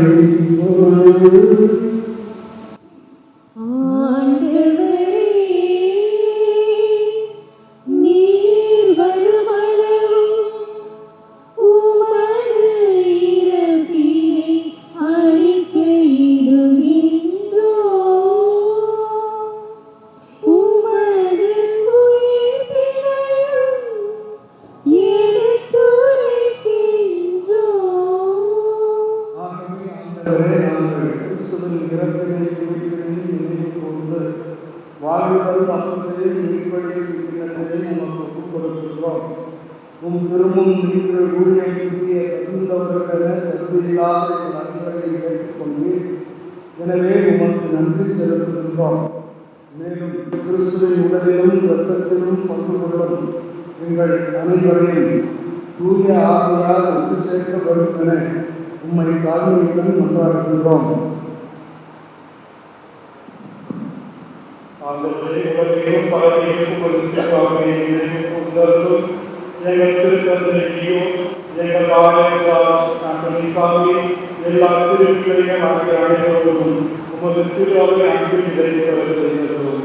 வாழ்வுடன் அப்பத்தையும் நீர்வழியில் இன்னத்தையும் நமக்கு ஒப்புக் கொடுக்கின்றோம். உம் திரும்பும் நின்று ஊழியம் புரிய தகுந்தவர்களென தகுதியில்லாத நன்மைகளை ஏற்றுக்கொண்டு எனவே உமக்கு நன்றி செலுத்துகின்றோம். மேலும் கிறிஸ்துவின் உடலிலும் இரத்தத்திலும் பங்கு கொள்ளும் எங்கள் அனைவரையும் தூய ஆவியால் ஒன்று சேர்க்க வேண்டும் என உம்மை தாழ்மையுடன் மன்றாடுகின்றோம். ஆண்டவரே, உலகையும் பலரையும் உமது நினைவுகூர்ந்தருளும். எங்கள் திருத்தந்தையோ எங்கள் ஆயத்தார் எல்லா திருப்பிள்ளைகள் ஆகிய அனைவரும் உமது திரு அவை அன்பில் இடைப்பெற செய்ததும்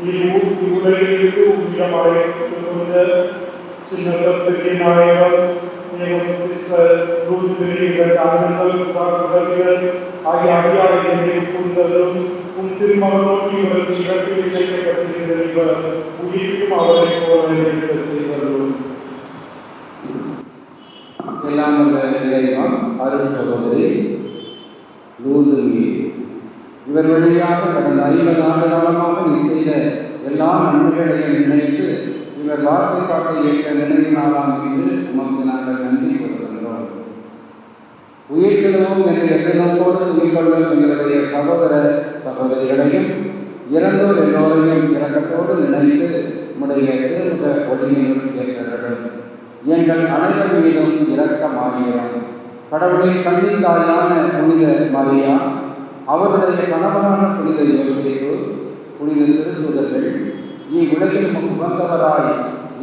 இவ்வுலகிற்கு உயிரம் அழைத்துக் கொண்ட சின்ன நாயகம் சிஸ்டர் ஆகிய அதிகாரி நினைவு கூர்ந்ததும் உன் திருமணத்தோடு இவருக்கு இடத்தில் இணைக்கப்பட்டிருந்த இவர் உயிர்க்கும் அவரை போல இருக்க செய்ததும். எல்லாம் வல்ல இறைவா, அருள் சகோதரி, லூர்து மீது. இவர் வழியாக கடந்த 50 ஆண்டு காலமாக நீ செய்த எல்லா நன்மைகளையும் நினைத்து இவர் வார்த்தை காட்டை ஏற்ற நினைவு நாளாம் என்று உமக்கு நாங்கள் நன்றி கூறுகின்றோம். உயிர்த்தெழுவோம் என்ற எண்ணத்தோடு உயிர் கொள்ளும் எங்களுடைய சகோதர சகோதரிகளையும் இறந்தோர் எல்லோரையும் இரக்கத்தோடு நினைத்து உடைய திருமுக ஒளியினுள் ஏற்றவர்கள் எங்கள் அனைவர் மீதும் இரக்கமாகிறோம். கடவுளின் கண்ணின் தாயான புனித மரியா, அவருடைய கணவனான புனித யோசேப்பு, புனித திருத்தூதர்கள், இவ்வுலகில் உகந்தவராய்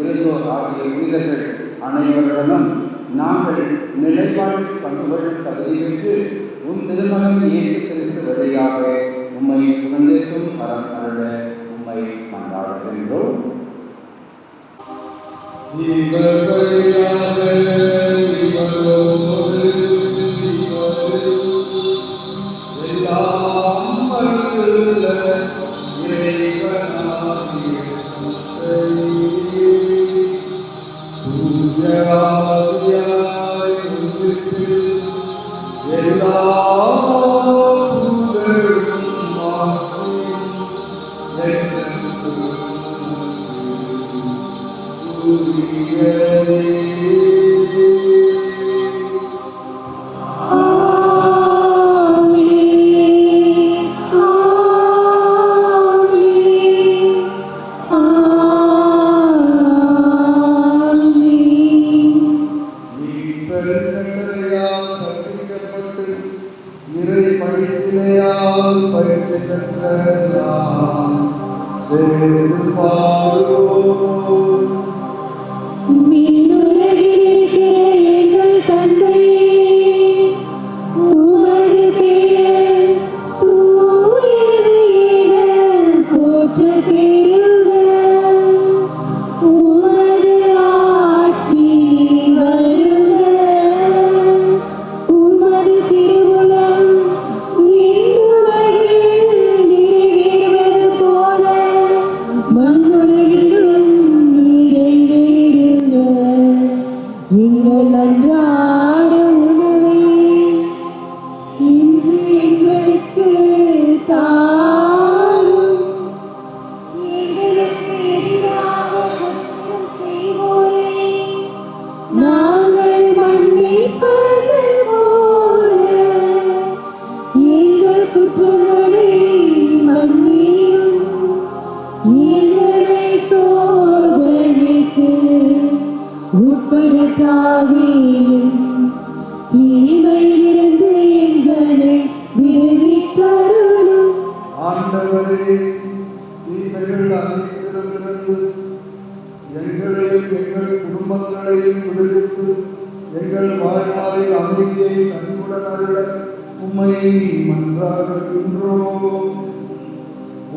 இருந்தோர் ஆகிய புனிதர்கள் அனைவருடனும் நாங்கள் நிலைப்பாட்டில் பங்குகள் தகுதி பெற்று உன் திருமகன் இயேசு கிறிஸ்து வழியாக உம்மை புகழ்ந்தேற்றும் வரம் அருள உம்மை கொண்டாடுகின்றோம்.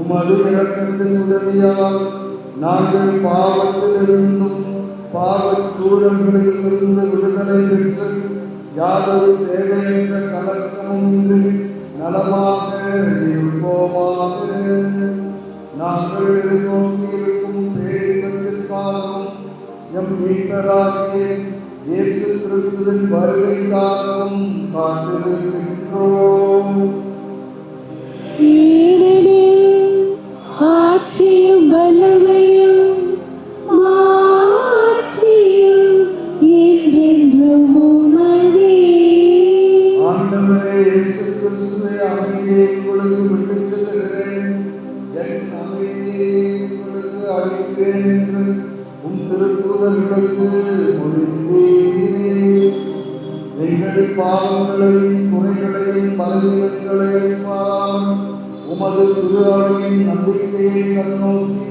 உமது இரக்கத்தின் உதவியால் நாங்கள் பாவத்திலிருந்தும் பாவச்சூழல்களிலிருந்து விடுதலை பெற்று யாதொரு தேவையற்ற கலக்கமும் இன்றி நலமாக இருப்போமாக. நாங்கள் எதிர்நோக்கியிருக்கும் பேரின்பத்திற்காகவும் எம் மீட்பராகிய இயேசு கிறிஸ்துவின் வருகைக்காகவும் காத்திருக்கின்றோம். ஆட்சியும் வல்லமையும் மாட்சியும் என்றென்றும் உமதே. ஆண்டவரே இயேசு கிறிஸ்துவே, அமைதியை உங்களுக்கு விட்டுச் செல்கிறேன், என் அமைதியை உங்களுக்கு அளிக்கிறேன் என்று உம் திருத்தூதர்களுக்கு மொழிந்தீர். எங்கள் பாவங்களையும் குறைகளையும் பலவீனங்களையும் உமது திரு அருளின் நம்பிக்கையை கண்ணோக்கி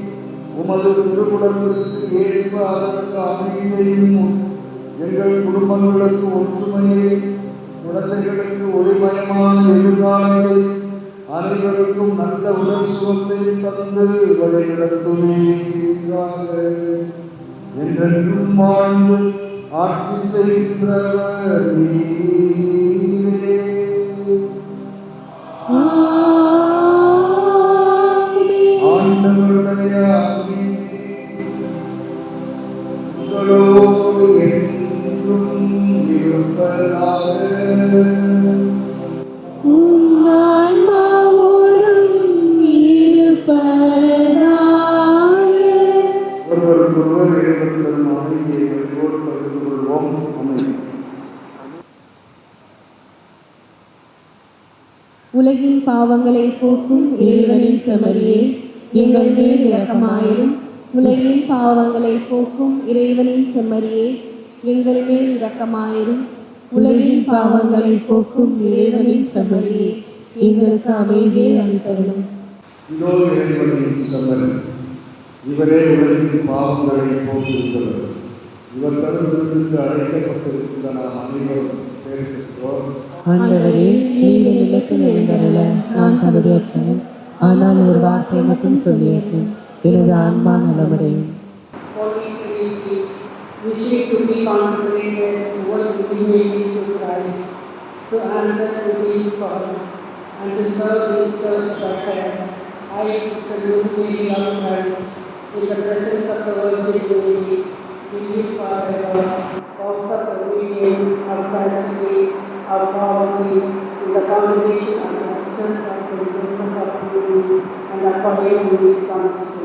உமது திருக்குடத்திற்கு ஏற்ப அதற்கு அமைதியையும் எங்கள் குடும்பங்களுக்கு ஒற்றுமையையும் குழந்தைகளுக்கு ஒளிமயமான எதிர்காலத்தை அனைவருக்கும் நல்ல உடல் சுகத்தை தந்து வழிநடத்துவீராக. என்றென்றும் வாழ்ந்து ஆட்சி செய்கின்றவர் நீரே. ஆண்டவருடைய உங்களோடு என்றும் இருப்பதாக. உலகின் பாவங்களை போக்கும் இறைவனின் செம்மறியே எங்கள் மேல் இரக்கமாயிரும். உலகின் பாவங்களை போக்கும் இறைவனின் செம்மறியே எங்கள் மேல் இரக்கமாயிரும். உலகின் பாவங்களை போக்கும் இறைவனின் செம்மறியே எங்களுக்கு அமைதியை அளித்தருளும். இதோ இறைவனின் செம்மறி, இவரே உலகின் பாவங்களை போக்குகிறவர். இவர் தருவதற்கு அழைக்கப்பட்டிருக்கின்ற நாம் அனைவரும் பேசுகிறோம். ஆண்டவரே, நீர் நிலத்தில் எழுந்தருள நான் தகுதியற்றவன். ஆனால் ஒரு வார்த்தை மட்டும் சொல்லியிருக்கேன், எனது ஆன்மா நலமடையும். Which to be consecrated to work willingly to Christ, to answer to His call, and to serve His church by prayer. I salute Mary of Christ, in the presence of the Virgin Mary, with you forever, vows of obedience, of chastity, of poverty, in the congregation of the sisters of the Joseph of Mary, and according to His constitution.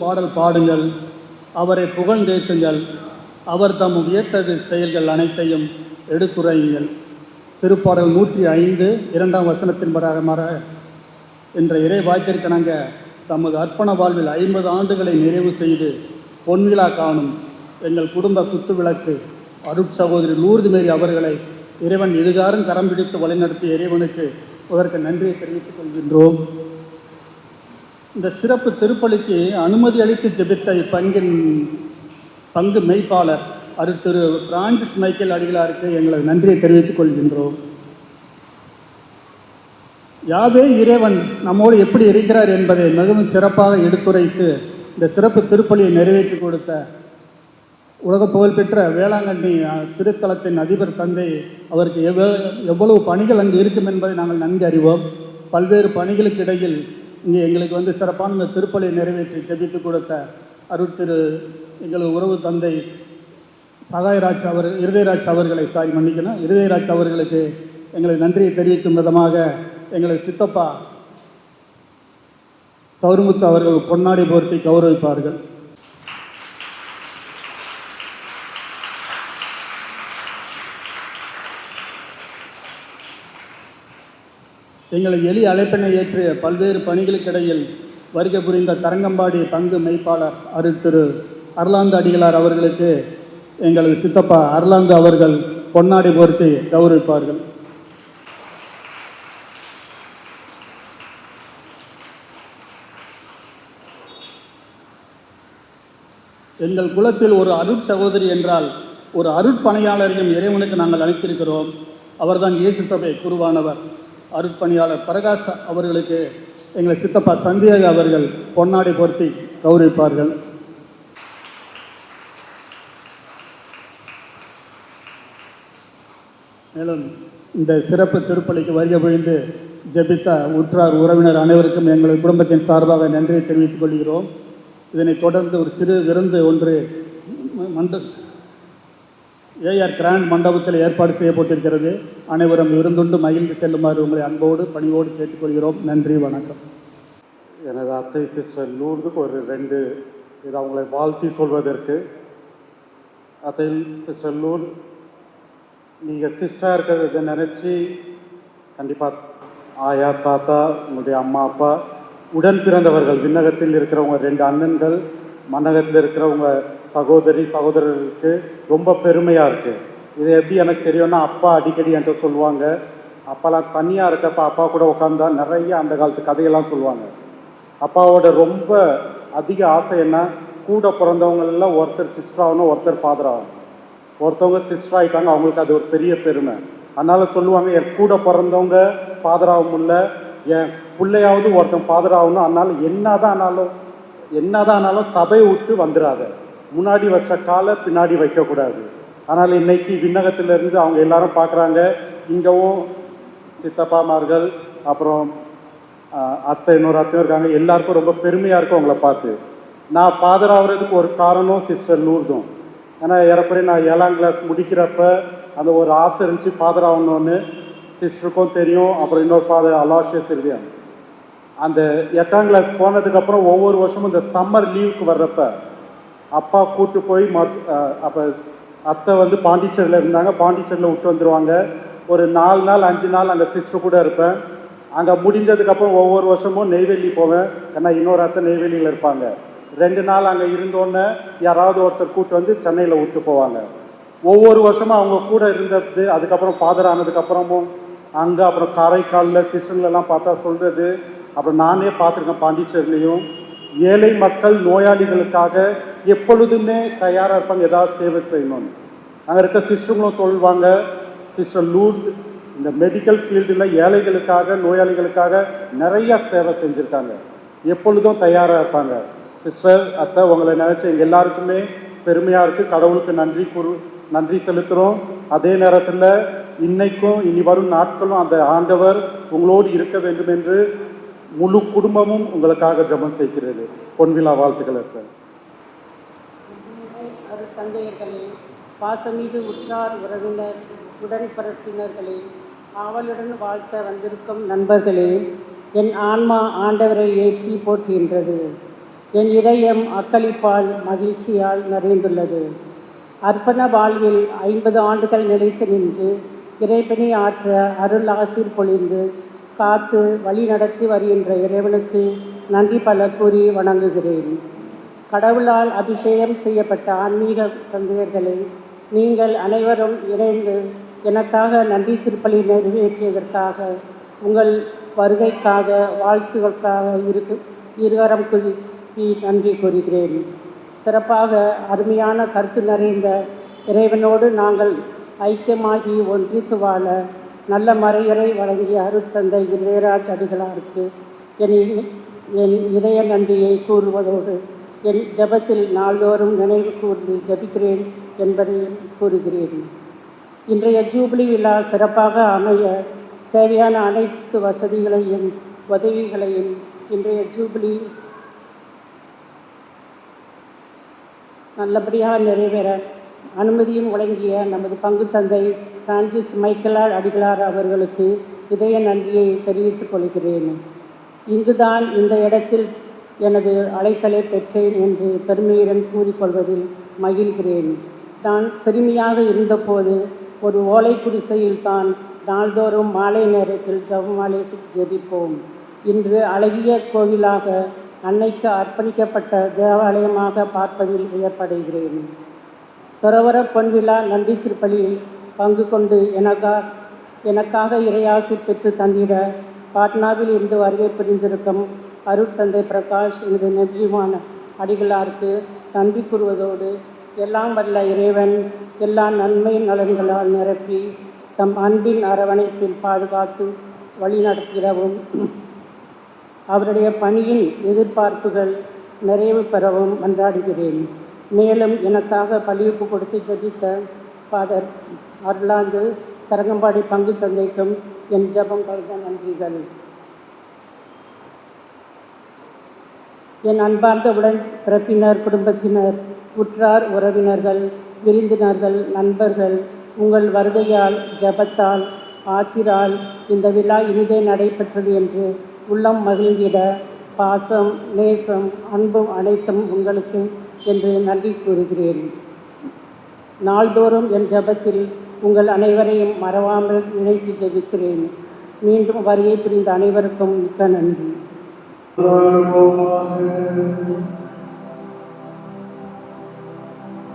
பாடல் பாடுங்கள், அவரை புகழ்ந்தேற்றுங்கள், அவர் தம் உயர்த்தது செயல்கள் அனைத்தையும் எடுத்துரையுங்கள். திருப்பாடல் 105 2ஆம் வசனத்தின் பிரகாரமாக என்ற இறை வாக்கிற்கிணங்க தமது அர்ப்பண வாழ்வில் 50 ஆண்டுகளை நிறைவு செய்து பொன்விழா காணும் எங்கள் குடும்ப குத்துவிளக்கு அருட்சகோதரி லூர்து மேரி அவர்களை இறைவன் இதுகாரும் கரம் பிடித்து வழிநடத்திய இறைவனுக்கு அதற்கு நன்றியை தெரிவித்துக் கொள்கின்றோம். இந்த சிறப்பு திருப்பலிக்கு அனுமதி அளித்து ஜெபித்த இப்பங்கின் பங்கு மெய்ப்பாளர் திரு பிரான்சிஸ் மைக்கேல் அடிகளாருக்கு எங்களது நன்றியை தெரிவித்துக் கொள்கின்றோம். யாவே இறைவன் நம்மோடு எப்படி இருக்கிறார் என்பதை மிகவும் சிறப்பாக எடுத்துரைத்து இந்த சிறப்பு திருப்பலியை நிறைவேற்றி கொடுத்த உலக புகழ்பெற்ற வேளாங்கண்ணி திருத்தலத்தின் அதிபர் தந்தை அவருக்கு எவ்வளவு பணிகள் அங்கு இருக்கும் என்பதை நாங்கள் நன்கு அறிவோம். பல்வேறு பணிகளுக்கு இடையில் இங்கே எங்களுக்கு சிறப்பான இந்த திருப்பலியை நிறைவேற்றி ஜெபித்து கொடுத்த திரு எங்களது உறவு தந்தை சகாயராஜ் இருதயராஜ் அவர்களை இருதயராஜ் அவர்களுக்கு எங்களது நன்றியை தெரிவிக்கும் விதமாக எங்களது சித்தப்பா சௌருமுத்து அவர்கள் பொன்னாடை போர்த்தி கௌரவிப்பார்கள். எங்களை எளிய அழைப்பினை ஏற்று பல்வேறு பணிகளுக்கிடையில் வருகை புரிந்த தரங்கம்பாடி பங்கு மெய்ப்பாளர் திரு அருளாந்து அடிகளார் அவர்களுக்கு எங்களது சித்தப்பா அருளாந்து அவர்கள் பொன்னாடை போர்த்தி கௌரவிப்பார்கள். எங்கள் குலத்தில் ஒரு அருட் சகோதரி என்றால் ஒரு அருட்பணியாளரையும் இறைவனுக்கு நாங்கள் அழைத்திருக்கிறோம். அவர்தான் இயேசு சபை குருவானவர் அருட்பணியாளர் பிரகாஷ் அவர்களுக்கு எங்கள் சித்தப்பா சந்தியாக அவர்கள் பொன்னாடை போர்த்தி கௌரவிப்பார்கள். மேலும் இந்த சிறப்பு திருப்பலிக்கு வருகை புரிந்து ஜெபித்த உற்றார் உறவினர் அனைவருக்கும் எங்கள் குடும்பத்தின் சார்பாக நன்றியை தெரிவித்துக் கொள்கிறோம். இதனைத் தொடர்ந்து ஒரு சிறு விருந்து ஒன்று ஏஆர் கிராண்ட் மண்டபத்தில் ஏற்பாடு செய்யப்பட்டிருக்கிறது. அனைவரும் விருந்துண்டு மகிழ்ந்து செல்லுமாறு உங்களை அன்போடு பணிவோடு கேட்டுக்கொள்கிறோம். நன்றி, வணக்கம். எனது அத்தை சிஸ்டர் லூர்துக்கு ஒரு 2 இது அவங்களை வாழ்த்தி சொல்வதற்கு. அத்தை சிஸ்டர் லூர், நீங்கள் சிஸ்டராக இருக்கிறத நினச்சி கண்டிப்பாக ஆயா தாத்தா உங்களுடைய அம்மா அப்பா உடன் பிறந்தவர்கள் விண்ணகத்தில் இருக்கிறவங்க 2 அண்ணன்கள் மன்னகத்தில் இருக்கிறவங்க சகோதரி சகோதரர்களுக்கு ரொம்ப பெருமையாக இருக்குது. இது எப்படி எனக்கு தெரியும்னா, அப்பா அடிக்கடி என்கிட்ட சொல்லுவாங்க, அப்பாலாம் தனியாக இருக்கப்ப அப்பா கூட உட்காந்தா நிறைய அந்த காலத்து கதையெல்லாம் சொல்லுவாங்க. அப்பாவோட ரொம்ப அதிக ஆசை என்ன, கூட பிறந்தவங்களெல்லாம் ஒருத்தர் சிஸ்டர் ஆகணும், ஒருத்தர் ஃபாதர் ஆகணும். ஒருத்தவங்க சிஸ்டர் ஆகிட்டாங்க, அவங்களுக்கு அது ஒரு பெரிய பெருமை. அதனால் சொல்லுவாங்க, என் கூட பிறந்தவங்க ஃபாதர் ஆக முடியல, என் பிள்ளையாவது ஒருத்தன் ஃபாதர் ஆகணும். அதனால் என்னதான் ஆனாலும் சபையை விட்டு வந்துடாத, முன்னாடி வச்ச காலை பின்னாடி வைக்கக்கூடாது. அதனால் இன்னைக்கு விண்ணகத்திலிருந்து அவங்க எல்லாரும் பார்க்குறாங்க. இங்கவும் சித்தப்பாமார்கள் அப்புறம் அத்தை இன்னொரு அத்தையும் இருக்காங்க. எல்லாருக்கும் ரொம்ப பெருமையாக இருக்கும் அவங்கள பார்த்து. நான் ஃபாதர் ஆகிறதுக்கு ஒரு காரணம் சிஸ்டர் லூர்தும். ஏன்னா ஏறக்குறைய நான் 7ஆம் கிளாஸ் முடிக்கிறப்ப அந்த ஒரு ஆசை இருந்துச்சு ஃபாதர் ஆகணும்னு. சிஸ்டருக்கும் தெரியும். அப்புறம் இன்னொரு ஃபாதர் அலாஷியஸ் இருவியான். அந்த 8ஆம் கிளாஸ் போனதுக்கப்புறம் ஒவ்வொரு வருஷமும் இந்த சம்மர் லீவுக்கு வர்றப்ப அப்பா கூப்பிட்டு போய் அப்போ அத்தை வந்து பாண்டிச்சேரியில் இருந்தாங்க, பாண்டிச்சேரியில் விட்டு வந்துடுவாங்க. ஒரு 4 நாள் 5 நாள் அங்கே சிஸ்டர் கூட இருப்பேன். அங்கே முடிஞ்சதுக்கப்புறம் ஒவ்வொரு வருஷமும் நெய்வேலி போவேன். ஏன்னா இன்னொரு அத்தை நெய்வேலியில் இருப்பாங்க. 2 நாள் அங்கே இருந்தோன்னே யாராவது ஒருத்தர் கூப்பிட்டு வந்து சென்னையில் விட்டு போவாங்க. ஒவ்வொரு வருஷமும் அவங்க கூட இருந்தது. அதுக்கப்புறம் ஃபாதர் ஆனதுக்கப்புறமும் அங்கே அப்புறம் காரைக்காலில் சிஸ்டர்லாம் பார்த்தா சொல்கிறது. அப்புறம் நானே பார்த்துருக்கேன் பாண்டிச்சேரிலையும். ஏழை மக்கள் நோயாளிகளுக்காக எப்பொழுதுமே தயாராக இருப்பாங்க ஏதாவது சேவை செய்யணும்னு. அங்கே இருக்க சிஸ்டர்களும் சொல்லுவாங்க, சிஸ்டர் லூர்து இந்த மெடிக்கல் ஃபீல்டில் ஏழைகளுக்காக நோயாளிகளுக்காக நிறையா சேவை செஞ்சுருக்காங்க, எப்பொழுதும் தயாராக இருப்பாங்க. சிஸ்டர் அத்தை உங்களை நினச்சி எங்கள் எல்லாருக்குமே பெருமையாக இருக்குது. கடவுளுக்கு நன்றி செலுத்துகிறோம். அதே நேரத்தில் இன்னைக்கும் இனி வரும் நாட்களும் அந்த ஆண்டவர் உங்களோடு இருக்க வேண்டும் என்று முழு குடும்பமும் உங்களுக்காக ஜெபம் செய்கிறது. பொன்விழா வாழ்த்துக்கள் இருக்க. தந்தையர்களே, பாசமீது உற்றார் உறவினர் உடன்பிறப்பினர்களே, ஆவலுடன் வாழ்த்த வந்திருக்கும் நண்பர்களே, என் ஆன்மா ஆண்டவரை ஏற்றி போற்றுகின்றது. என் இதயம் அக்களிப்பால் மகிழ்ச்சியால் நிறைந்துள்ளது. அர்ப்பண வாழ்வில் 50 ஆண்டுகள் நிலைத்து நின்று இறைபணி ஆற்ற அருள் ஆசீர் பொழிந்து காத்து வழி நடத்தி வருகின்ற இறைவனுக்கு நன்றி பல கூறி வணங்குகிறேன். கடவுளால் அபிஷேகம் செய்யப்பட்ட ஆன்மீக தந்தையர்களை, நீங்கள் அனைவரும் இணைந்து எனக்காக நன்றி திருப்பலி நிறைவேற்றியதற்காக, உங்கள் வருகைக்காக வாழ்த்துக்களுக்காக இருகரம் குலுக்கி நன்றி கூறுகிறேன். சிறப்பாக அருமையான கருத்து நிறைந்த இறைவனோடு நாங்கள் ஐக்கியமாகி ஒன்றித்து வாழ நல்ல மறையறை வழங்கிய அருட்தந்தை இளையராஜ் அடிகளாருக்கு என் இதய நன்றியை கூறுவதோடு என் ஜபத்தில் நாள்தோறும் நினைவு கூர்ந்து ஜபிக்கிறேன் என்பதையும் கூறுகிறேன். இன்றைய ஜூபிலி விழா சிறப்பாக அமைய தேவையான அனைத்து வசதிகளையும் உதவிகளையும் இன்றைய ஜூபிலி நல்லபடியாக நிறைவேற அனுமதியும் வழங்கிய நமது பங்கு தந்தை பிரான்சிஸ் மைக்கேல் அடிகளார் அவர்களுக்கு இதய நன்றியை தெரிவித்துக் கொள்கிறேன். இங்குதான் இந்த இடத்தில் எனது அழைத்தலை பெற்றேன் என்று பெருமையுடன் கூறிக்கொள்வதில் மகிழ்கிறேன். நான் சிறுமியாக இருந்தபோது ஒரு ஓலை குடிசையில் தான் நாள்தோறும் மாலை நேரத்தில் ஜெபமாலை ஜெபிப்போம். இன்று அழகிய கோவிலாக அன்னைக்கு அர்ப்பணிக்கப்பட்ட தேவாலயமாக பார்ப்பதில் வியப்படைகிறேன். துறவர பொன்விழா நன்றி திருப்பலியில் பங்கு கொண்டு எனக்காக இறையாசி பெற்று தந்திட பாட்னாவில் இருந்து வருகை புரிந்திருக்கும் அருட்தந்தை பிரகாஷ் எனது நெஞ்சுமான அடிகளாருக்கு நன்றி கூறுவதோடு எல்லாம் வல்ல இறைவன் எல்லா நன்மை நலன்களால் நிரப்பி தம் அன்பின் அரவணைப்பில் பாதுகாத்து வழிநடத்திடவும் அவருடைய பணியின் எதிர்பார்ப்புகள் நிறைவு பெறவும் மன்றாடுகிறேன். மேலும் எனக்காக பலியுப்பு கொடுத்து ஜெபித்த ஃபாதர் அருளாந்து தரங்கம்பாடி பங்கு தந்தைக்கும் என் ஜெபம் கலந்த நன்றிகள். என் அன்பார்ந்த உடன் பிறப்பினர், குடும்பத்தினர், உற்றார் உறவினர்கள், விருந்தினர்கள், நண்பர்கள், உங்கள் வருகையால், ஜெபத்தால், ஆசிரால் இந்த விழா இனிதே நடைபெற்றது என்று உள்ளம் மகிழ்ந்திட பாசம், நேசம், அன்பும் அனைத்தும் உங்களுக்கு என்று நன்றி கூறுகிறேன். நாள்தோறும் என் ஜெபத்தில் உங்கள் அனைவரையும் மறவாமல் நினைத்து ஜெபிக்கிறேன். மீண்டும் வருகை புரிந்த அனைவருக்கும் மிக்க நன்றி.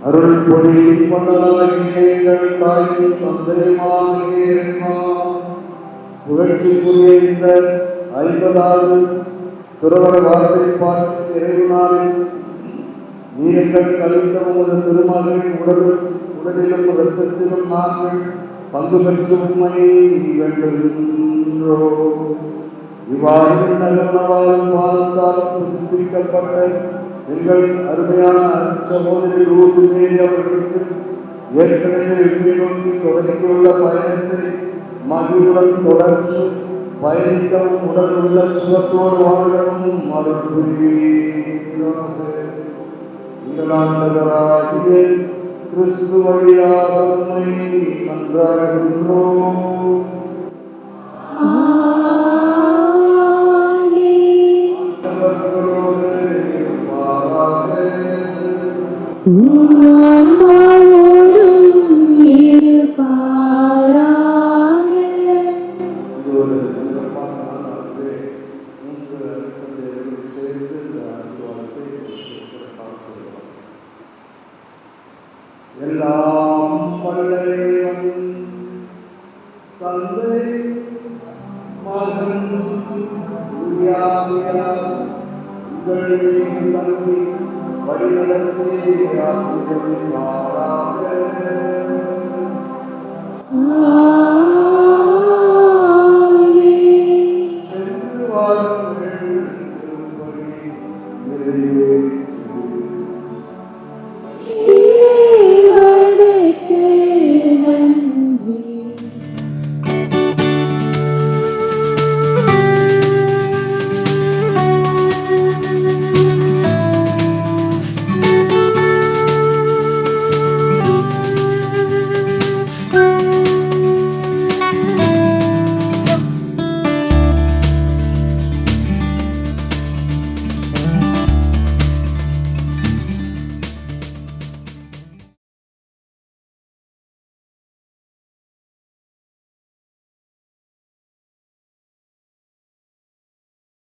அருள் பொழி மண்டலாகிய தாயும் தந்தையுமாகிய புகழ்ச்சிக்குரிய இந்த 50வது துறவர வார்த்தை பாட்டு நிறைவு நாளில் நீங்கள் கழித்த உமது திருமகளின் உடலிலும் இரத்தத்திலும் நாங்கள் பங்கு பெற்று உண்மையை வேண்டுகின்றோம். இவ்வாறு நகர்வாலும் பாதத்தாலும் புதுப்பிக்கப்பட்ட எங்கள் அருமையான சகோதரி ரூபினேரி அவர்களுக்கு ஏற்கனவே வெற்றி நோக்கி தொடங்கியுள்ள பயணத்தை மகிழ்வுடன் தொடர்ந்து பயணிக்கவும் உடல் உள்ள சுகத்தோடு வாழவும் அருள் புரிவீராக. எங்களாகிய கிறிஸ்து வழியாக உம்மை மன்றாடுகின்றோம். எல்லாம் வல்ல இறைவன் தந்தை மகன் தூய ஆவியார் உங்கள் மீது தங்கி வழிநடத்தி ஆசீர்வதிப்பார்.